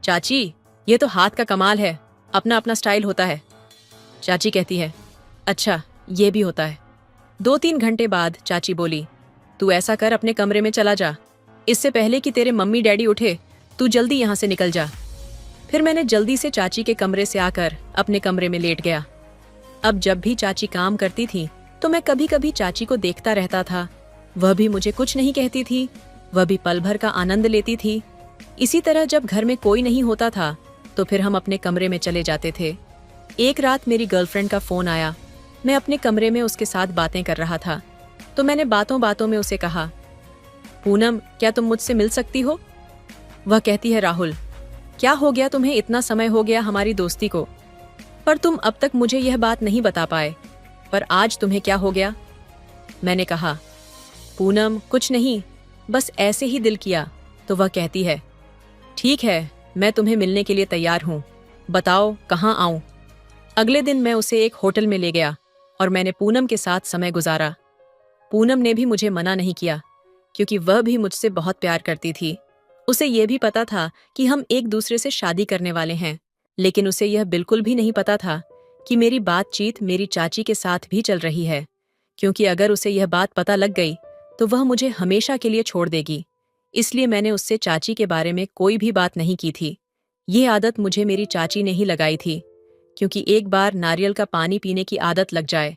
चाची ये तो हाथ का कमाल है, अपना अपना स्टाइल होता है। चाची कहती है, अच्छा ये भी होता है। 2-3 घंटे बाद चाची बोली, तू ऐसा कर अपने कमरे में चला जा, इससे पहले कि तेरे मम्मी डैडी उठे तू जल्दी यहाँ से निकल जा। फिर मैंने जल्दी से चाची के कमरे से आकर अपने कमरे में लेट गया। अब जब भी चाची काम करती थी तो मैं कभी कभी चाची को देखता रहता था। वह भी मुझे कुछ नहीं कहती थी, वह भी पल भर का आनंद लेती थी। इसी तरह जब घर में कोई नहीं होता था तो फिर हम अपने कमरे में चले जाते थे। एक रात मेरी गर्लफ्रेंड का फोन आया। मैं अपने कमरे में उसके साथ बातें कर रहा था तो मैंने बातों बातों में उसे कहा, पूनम क्या तुम मुझसे मिल सकती हो? वह कहती है, राहुल क्या हो गया तुम्हें, इतना समय हो गया हमारी दोस्ती को, पर तुम अब तक मुझे यह बात नहीं बता पाए, पर आज तुम्हें क्या हो गया? मैंने कहा, पूनम कुछ नहीं, बस ऐसे ही दिल किया। तो वह कहती है, ठीक है मैं तुम्हें मिलने के लिए तैयार हूँ, बताओ कहाँ आऊं? अगले दिन मैं उसे एक होटल में ले गया और मैंने पूनम के साथ समय गुजारा। पूनम ने भी मुझे मना नहीं किया क्योंकि वह भी मुझसे बहुत प्यार करती थी। उसे यह भी पता था कि हम एक दूसरे से शादी करने वाले हैं, लेकिन उसे यह बिल्कुल भी नहीं पता था कि मेरी बातचीत मेरी चाची के साथ भी चल रही है, क्योंकि अगर उसे यह बात पता लग गई तो वह मुझे हमेशा के लिए छोड़ देगी। इसलिए मैंने उससे चाची के बारे में कोई भी बात नहीं की थी। ये आदत मुझे मेरी चाची ने ही लगाई थी, क्योंकि एक बार नारियल का पानी पीने की आदत लग जाए,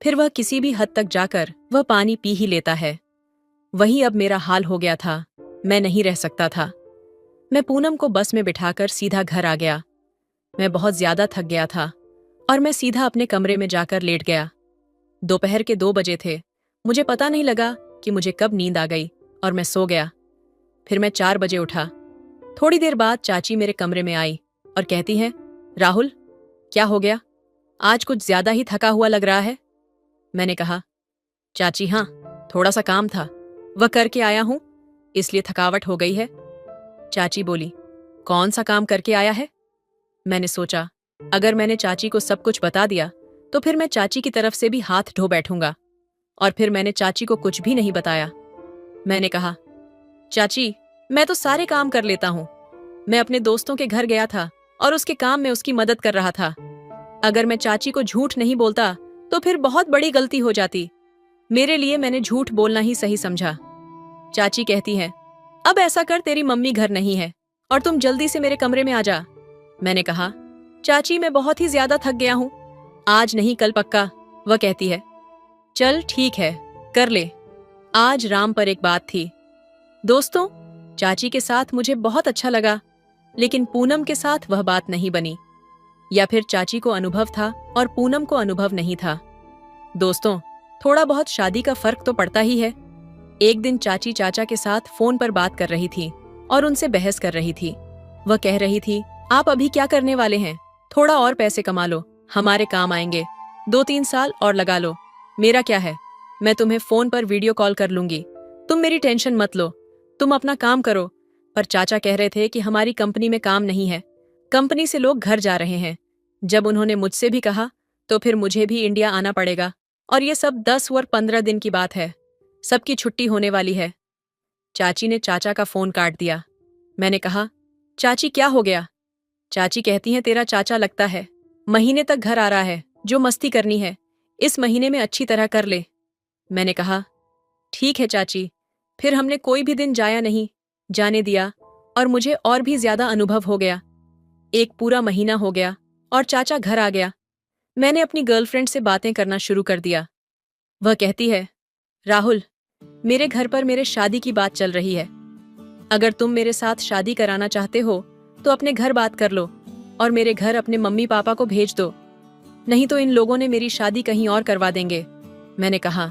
फिर वह किसी भी हद तक जाकर वह पानी पी ही लेता है। वही अब मेरा हाल हो गया था। मैं नहीं रह सकता था। मैं पूनम को बस में बिठाकर सीधा घर आ गया। मैं बहुत ज्यादा थक गया था और मैं सीधा अपने कमरे में जाकर लेट गया। दोपहर के 2 बजे थे। मुझे पता नहीं लगा कि मुझे कब नींद आ गई और मैं सो गया। फिर मैं 4 बजे उठा। थोड़ी देर बाद चाची मेरे कमरे में आई और कहती है, राहुल, क्या हो गया? आज कुछ ज्यादा ही थका हुआ लग रहा है। मैंने कहा, चाची हाँ, थोड़ा सा काम था, वह करके आया हूं, इसलिए थकावट हो गई है। चाची बोली, कौन सा काम करके आया है? मैंने सोचा, अगर मैंने चाची को सब कुछ बता दिया तो फिर मैं चाची की तरफ से भी हाथ धो बैठूंगा, और फिर मैंने चाची को कुछ भी नहीं बताया। मैंने कहा, चाची, मैं तो सारे काम कर लेता हूं। मैं अपने दोस्तों के घर गया था और उसके काम में उसकी मदद कर रहा था। अगर मैं चाची को झूठ नहीं बोलता तो फिर बहुत बड़ी गलती हो जाती। मेरे लिए मैंने झूठ बोलना ही सही समझा। चाची कहती है, अब ऐसा कर, तेरी मम्मी घर नहीं है और तुम जल्दी से मेरे कमरे में आ जा। मैंने कहा, चाची मैं बहुत ही ज्यादा थक गया हूं, आज नहीं कल पक्का। वह कहती है, चल ठीक है, कर ले। आज राम पर एक बात थी। दोस्तों, चाची के साथ मुझे बहुत अच्छा लगा, लेकिन पूनम के साथ वह बात नहीं बनी। या फिर चाची को अनुभव था और पूनम को अनुभव नहीं था। दोस्तों, थोड़ा बहुत शादी का फर्क तो पड़ता ही है। एक दिन चाची चाचा के साथ फोन पर बात कर रही थी और उनसे बहस कर रही थी। वह कह रही थी, आप अभी क्या करने वाले हैं? थोड़ा और पैसे कमा लो, हमारे काम आएंगे। 2-3 साल और लगा लो, मेरा क्या है? मैं तुम्हें फोन पर वीडियो कॉल कर लूंगी, तुम मेरी टेंशन मत लो, तुम अपना काम करो। पर चाचा कह रहे थे कि हमारी कंपनी में काम नहीं है, कंपनी से लोग घर जा रहे हैं। जब उन्होंने मुझसे भी कहा तो फिर मुझे भी इंडिया आना पड़ेगा, और ये सब 10 और 15 दिन की बात है। सबकी छुट्टी होने वाली है। चाची ने चाचा का फोन काट दिया। मैंने कहा, चाची क्या हो गया? चाची कहती हैं, तेरा चाचा लगता है महीने तक घर आ रहा है, जो मस्ती करनी है इस महीने में अच्छी तरह कर ले। मैंने कहा, ठीक है चाची। फिर हमने कोई भी दिन जाया नहीं, जाने दिया, और मुझे और भी ज्यादा अनुभव हो गया। एक पूरा महीना हो गया और चाचा घर आ गया। मैंने अपनी गर्लफ्रेंड से बातें करना शुरू कर दिया। वह कहती है, राहुल, मेरे घर पर मेरे शादी की बात चल रही है। अगर तुम मेरे साथ शादी कराना चाहते हो तो अपने घर बात कर लो और मेरे घर अपने मम्मी पापा को भेज दो, नहीं तो इन लोगों ने मेरी शादी कहीं और करवा देंगे। मैंने कहा,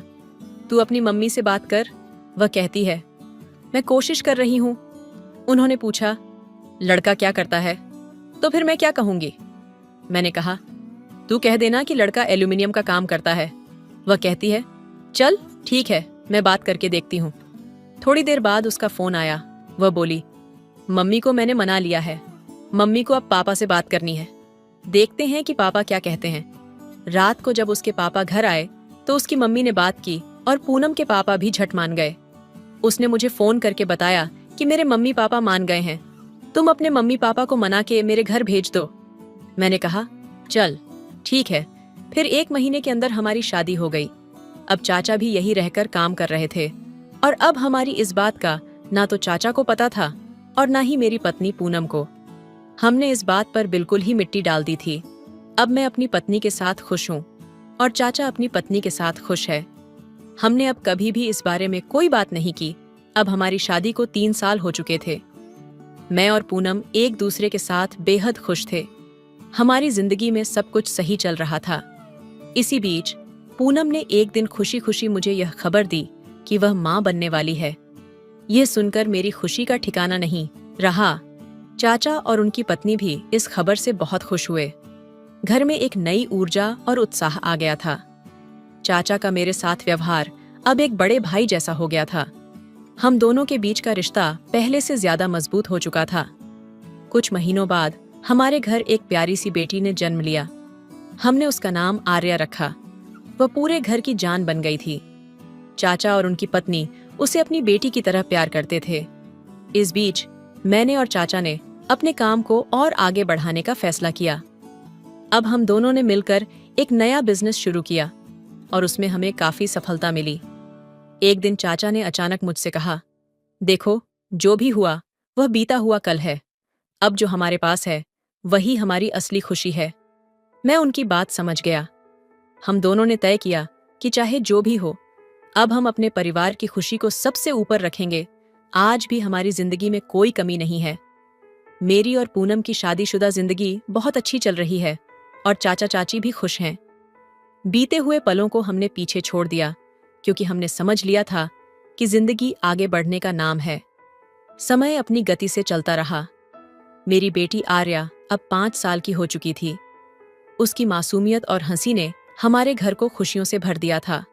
तू अपनी मम्मी से बात कर। वह कहती है, मैं कोशिश कर रही हूं। उन्होंने पूछा, लड़का क्या करता है? तो फिर मैं क्या कहूंगी? मैंने कहा, तू कह देना कि लड़का एल्यूमिनियम का काम करता है। वह कहती है, चल ठीक है, मैं बात करके देखती हूँ। थोड़ी देर बाद उसका फोन आया। वह बोली, मम्मी को मैंने मना लिया है, मम्मी को अब पापा से बात करनी है। देखते हैं कि पापा क्या कहते हैं। रात को जब उसके पापा घर आए तो उसकी मम्मी ने बात की और पूनम के पापा भी झट मान गए। उसने मुझे फोन करके बताया कि मेरे मम्मी पापा मान गए हैं, तुम अपने मम्मी पापा को मना के मेरे घर भेज दो। मैंने कहा, चल ठीक है। फिर 1 महीने के अंदर हमारी शादी हो गई। अब चाचा भी यही रहकर काम कर रहे थे, और अब हमारी इस बात का ना तो चाचा को पता था और ना ही मेरी पत्नी पूनम को। हमने इस बात पर बिल्कुल ही मिट्टी डाल दी थी। अब मैं अपनी पत्नी के साथ खुश हूँ और चाचा अपनी पत्नी के साथ खुश है। हमने अब कभी भी इस बारे में कोई बात नहीं की। अब हमारी शादी को 3 साल हो चुके थे। मैं और पूनम एक दूसरे के साथ बेहद खुश थे। हमारी जिंदगी में सब कुछ सही चल रहा था। इसी बीच पूनम ने एक दिन खुशी खुशी मुझे यह खबर दी कि वह मां बनने वाली है। यह सुनकर मेरी खुशी का ठिकाना नहीं रहा। चाचा और उनकी पत्नी भी इस खबर से बहुत खुश हुए। घर में एक नई ऊर्जा और उत्साह आ गया था। चाचा का मेरे साथ व्यवहार अब एक बड़े भाई जैसा हो गया था। हम दोनों के बीच का रिश्ता पहले से ज्यादा मजबूत हो चुका था। कुछ महीनों बाद हमारे घर एक प्यारी सी बेटी ने जन्म लिया। हमने उसका नाम आर्या रखा। वह पूरे घर की जान बन गई थी। चाचा और उनकी पत्नी उसे अपनी बेटी की तरह प्यार करते थे। इस बीच मैंने और चाचा ने अपने काम को और आगे बढ़ाने का फैसला किया। अब हम दोनों ने मिलकर एक नया बिजनेस शुरू किया और उसमें हमें काफी सफलता मिली। एक दिन चाचा ने अचानक मुझसे कहा, देखो, जो भी हुआ वह बीता हुआ कल है। अब जो हमारे पास है वही हमारी असली खुशी है। मैं उनकी बात समझ गया। हम दोनों ने तय किया कि चाहे जो भी हो, अब हम अपने परिवार की खुशी को सबसे ऊपर रखेंगे। आज भी हमारी जिंदगी में कोई कमी नहीं है। मेरी और पूनम की शादीशुदा जिंदगी बहुत अच्छी चल रही है और चाचा चाची भी खुश हैं। बीते हुए पलों को हमने पीछे छोड़ दिया क्योंकि हमने समझ लिया था कि जिंदगी आगे बढ़ने का नाम है। समय अपनी गति से चलता रहा। मेरी बेटी आर्या अब 5 साल की हो चुकी थी। उसकी मासूमियत और हंसी ने हमारे घर को खुशियों से भर दिया था।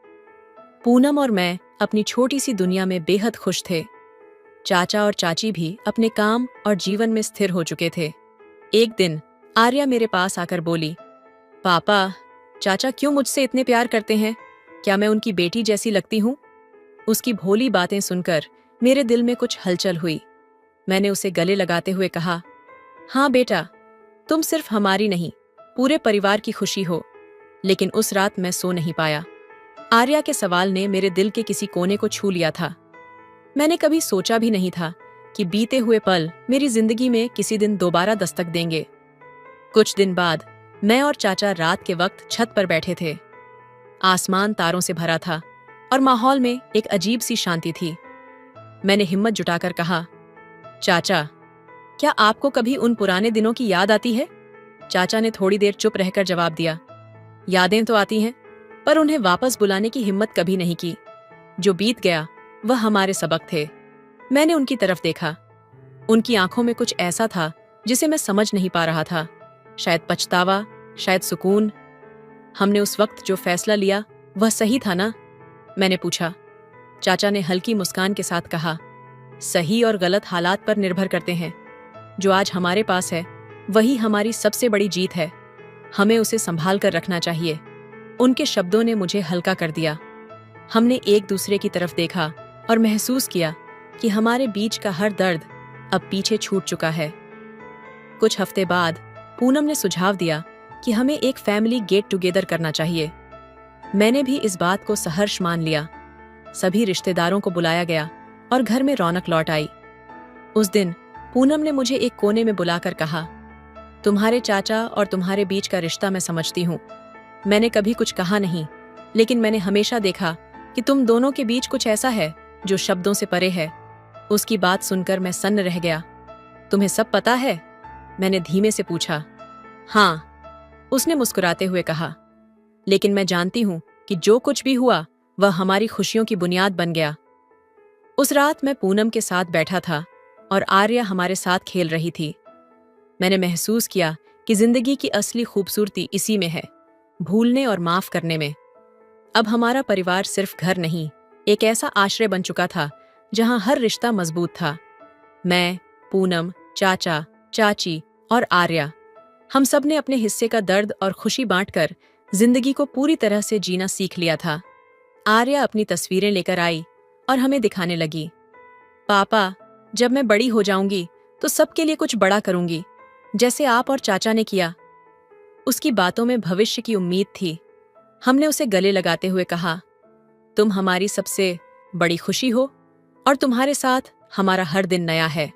पूनम और मैं अपनी छोटी सी दुनिया में बेहद खुश थे। चाचा और चाची भी अपने काम और जीवन में स्थिर हो चुके थे। एक दिन आर्या मेरे पास आकर बोली, पापा, चाचा क्यों मुझसे इतने प्यार करते हैं? क्या मैं उनकी बेटी जैसी लगती हूँ? उसकी भोली बातें सुनकर मेरे दिल में कुछ हलचल हुई। मैंने उसे गले लगाते हुए कहा, हाँ बेटा, तुम सिर्फ हमारी नहीं, पूरे परिवार की खुशी हो। लेकिन उस रात मैं सो नहीं पाया। आर्या के सवाल ने मेरे दिल के किसी कोने को छू लिया था। मैंने कभी सोचा भी नहीं था कि बीते हुए पल मेरी जिंदगी में किसी दिन दोबारा दस्तक देंगे। कुछ दिन बाद मैं और चाचा रात के वक्त छत पर बैठे थे। आसमान तारों से भरा था और माहौल में एक अजीब सी शांति थी। मैंने हिम्मत जुटाकर कहा, चाचा, क्या आपको कभी उन पुराने दिनों की याद आती है? चाचा ने थोड़ी देर चुप रहकर जवाब दिया, यादें तो आती हैं, पर उन्हें वापस बुलाने की हिम्मत कभी नहीं की। जो बीत गया वह हमारे सबक थे। मैंने उनकी तरफ देखा। उनकी आंखों में कुछ ऐसा था जिसे मैं समझ नहीं पा रहा था। शायद पछतावा, शायद सुकून। हमने उस वक्त जो फैसला लिया वह सही था ना? मैंने पूछा। चाचा ने हल्की मुस्कान के साथ कहा, सही और गलत हालात पर निर्भर करते हैं। जो आज हमारे पास है वही हमारी सबसे बड़ी जीत है। हमें उसे संभाल कर रखना चाहिए। उनके शब्दों ने मुझे हल्का कर दिया। हमने एक दूसरे की तरफ देखा और महसूस किया कि हमारे बीच का हर दर्द अब पीछे छूट चुका है। कुछ हफ्ते बाद पूनम ने सुझाव दिया कि हमें एक फैमिली गेट टुगेदर करना चाहिए। मैंने भी इस बात को सहर्ष मान लिया। सभी रिश्तेदारों को बुलाया गया और घर में रौनक लौट आई। उस दिन पूनम ने मुझे एक कोने में बुलाकर कहा, तुम्हारे चाचा और तुम्हारे बीच का रिश्ता मैं समझती हूँ। मैंने कभी कुछ कहा नहीं, लेकिन मैंने हमेशा देखा कि तुम दोनों के बीच कुछ ऐसा है जो शब्दों से परे है। उसकी बात सुनकर मैं सन्न रह गया। तुम्हें सब पता है? मैंने धीमे से पूछा। हाँ, उसने मुस्कुराते हुए कहा, लेकिन मैं जानती हूं कि जो कुछ भी हुआ वह हमारी खुशियों की बुनियाद बन गया। उस रात मैं पूनम के साथ बैठा था और आर्या हमारे साथ खेल रही थी। मैंने महसूस किया कि जिंदगी की असली खूबसूरती इसी में है, भूलने और माफ करने में। अब हमारा परिवार सिर्फ घर नहीं, एक ऐसा आश्रय बन चुका था जहां हर रिश्ता मजबूत था। मैं, पूनम, चाचा, चाची और आर्या, हम सब ने अपने हिस्से का दर्द और खुशी बांटकर जिंदगी को पूरी तरह से जीना सीख लिया था। आर्या अपनी तस्वीरें लेकर आई और हमें दिखाने लगी। पापा, जब मैं बड़ी हो जाऊंगी तो सबके लिए कुछ बड़ा करूंगी, जैसे आप और चाचा ने किया। उसकी बातों में भविष्य की उम्मीद थी। हमने उसे गले लगाते हुए कहा, तुम हमारी सबसे बड़ी खुशी हो और तुम्हारे साथ हमारा हर दिन नया है।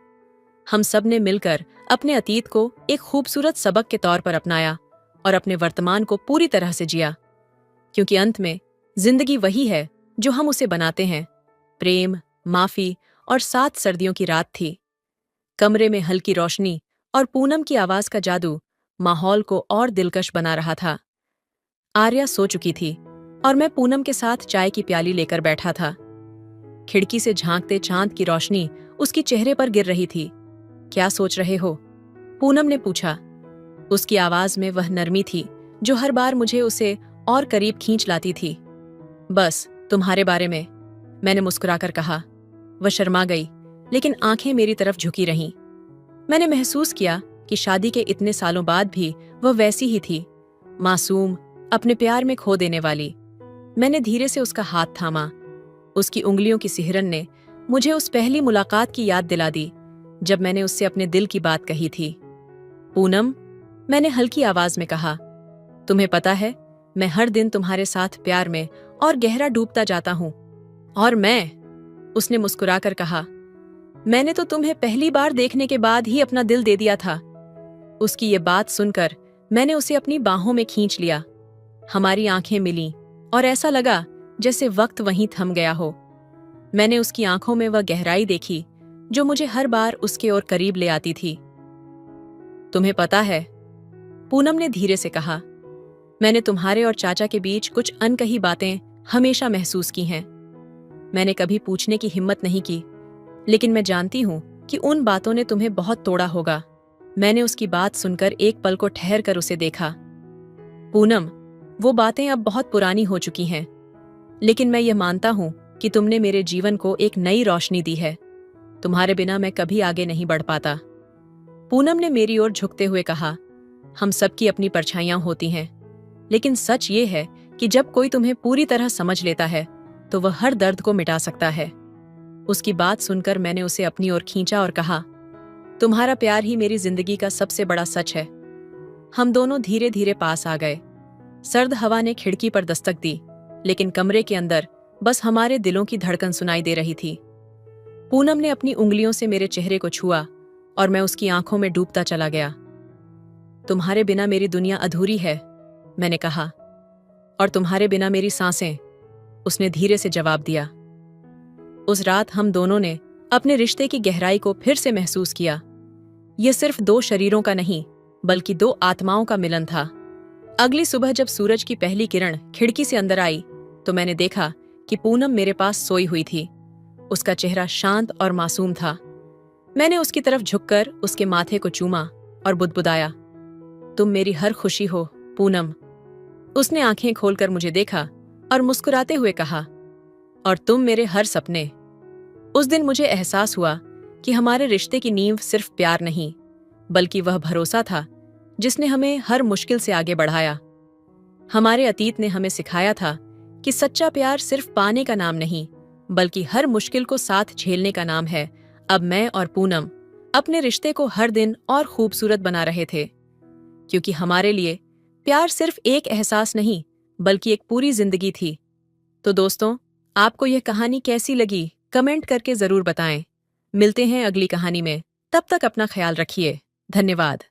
हम सब ने मिलकर अपने अतीत को एक खूबसूरत सबक के तौर पर अपनाया और अपने वर्तमान को पूरी तरह से जिया, क्योंकि अंत में जिंदगी वही है जो हम उसे बनाते हैं। प्रेम, माफी और 7 सर्दियों की रात थी। कमरे में हल्की रोशनी और पूनम की आवाज का जादू माहौल को और दिलकश बना रहा था। आर्या सो चुकी थी और मैं पूनम के साथ चाय की प्याली लेकर बैठा था। खिड़की से झांकते चांद की रोशनी उसकी चेहरे पर गिर रही थी। क्या सोच रहे हो? पूनम ने पूछा। उसकी आवाज में वह नरमी थी जो हर बार मुझे उसे और करीब खींच लाती थी। बस तुम्हारे बारे में, मैंने मुस्कुराकर कहा। वह शर्मा गई, लेकिन आंखें मेरी तरफ झुकी रहीं। मैंने महसूस किया कि शादी के इतने सालों बाद भी वह वैसी ही थी, मासूम, अपने प्यार में खो देने वाली। मैंने धीरे से उसका हाथ थामा। उसकी उंगलियों की सिहरन ने मुझे उस पहली मुलाकात की याद दिला दी जब मैंने उससे अपने दिल की बात कही थी। पूनम, मैंने हल्की आवाज में कहा, तुम्हें पता है, मैं हर दिन तुम्हारे साथ प्यार में और गहरा डूबता जाता हूँ। और मैं, उसने मुस्कुराकर कहा, मैंने तो तुम्हें पहली बार देखने के बाद ही अपना दिल दे दिया था। उसकी ये बात सुनकर मैंने उसे अपनी बाहों में खींच लिया। हमारी आंखें मिलीं और ऐसा लगा जैसे वक्त वहीं थम गया हो। मैंने उसकी आंखों में वह गहराई देखी जो मुझे हर बार उसके और करीब ले आती थी। तुम्हें पता है, पूनम ने धीरे से कहा, मैंने तुम्हारे और चाचा के बीच कुछ अनकही बातें हमेशा महसूस की हैं। मैंने कभी पूछने की हिम्मत नहीं की, लेकिन मैं जानती हूं कि उन बातों ने तुम्हें बहुत तोड़ा होगा। मैंने उसकी बात सुनकर एक पल को ठहर कर उसे देखा। पूनम, वो बातें अब बहुत पुरानी हो चुकी हैं, लेकिन मैं ये मानता हूं कि तुमने मेरे जीवन को एक नई रोशनी दी है। तुम्हारे बिना मैं कभी आगे नहीं बढ़ पाता। पूनम ने मेरी ओर झुकते हुए कहा, हम सबकी अपनी परछाइयां होती हैं, लेकिन सच ये है कि जब कोई तुम्हें पूरी तरह समझ लेता है तो वह हर दर्द को मिटा सकता है। उसकी बात सुनकर मैंने उसे अपनी ओर खींचा और कहा, तुम्हारा प्यार ही मेरी जिंदगी का सबसे बड़ा सच है। हम दोनों धीरे धीरे पास आ गए। सर्द हवा ने खिड़की पर दस्तक दी, लेकिन कमरे के अंदर बस हमारे दिलों की धड़कन सुनाई दे रही थी। पूनम ने अपनी उंगलियों से मेरे चेहरे को छुआ और मैं उसकी आंखों में डूबता चला गया। तुम्हारे बिना मेरी दुनिया अधूरी है, मैंने कहा, और तुम्हारे बिना मेरी सांसें, उसने धीरे से जवाब दिया। उस रात हम दोनों ने अपने रिश्ते की गहराई को फिर से महसूस किया। यह सिर्फ दो शरीरों का नहीं, बल्कि दो आत्माओं का मिलन था। अगली सुबह जब सूरज की पहली किरण खिड़की से अंदर आई तो मैंने देखा कि पूनम मेरे पास सोई हुई थी। उसका चेहरा शांत और मासूम था। मैंने उसकी तरफ झुककर उसके माथे को चूमा और बुदबुदाया, तुम मेरी हर खुशी हो पूनम। उसने आंखें खोलकर मुझे देखा और मुस्कुराते हुए कहा, और तुम मेरे हर सपने। उस दिन मुझे एहसास हुआ कि हमारे रिश्ते की नींव सिर्फ प्यार नहीं, बल्कि वह भरोसा था जिसने हमें हर मुश्किल से आगे बढ़ाया। हमारे अतीत ने हमें सिखाया था कि सच्चा प्यार सिर्फ पाने का नाम नहीं, बल्कि हर मुश्किल को साथ झेलने का नाम है। अब मैं और पूनम अपने रिश्ते को हर दिन और खूबसूरत बना रहे थे, क्योंकि हमारे लिए प्यार सिर्फ एक एहसास नहीं, बल्कि एक पूरी जिंदगी थी। तो दोस्तों, आपको यह कहानी कैसी लगी कमेंट करके जरूर बताएं। मिलते हैं अगली कहानी में, तब तक अपना ख्याल रखिए। धन्यवाद।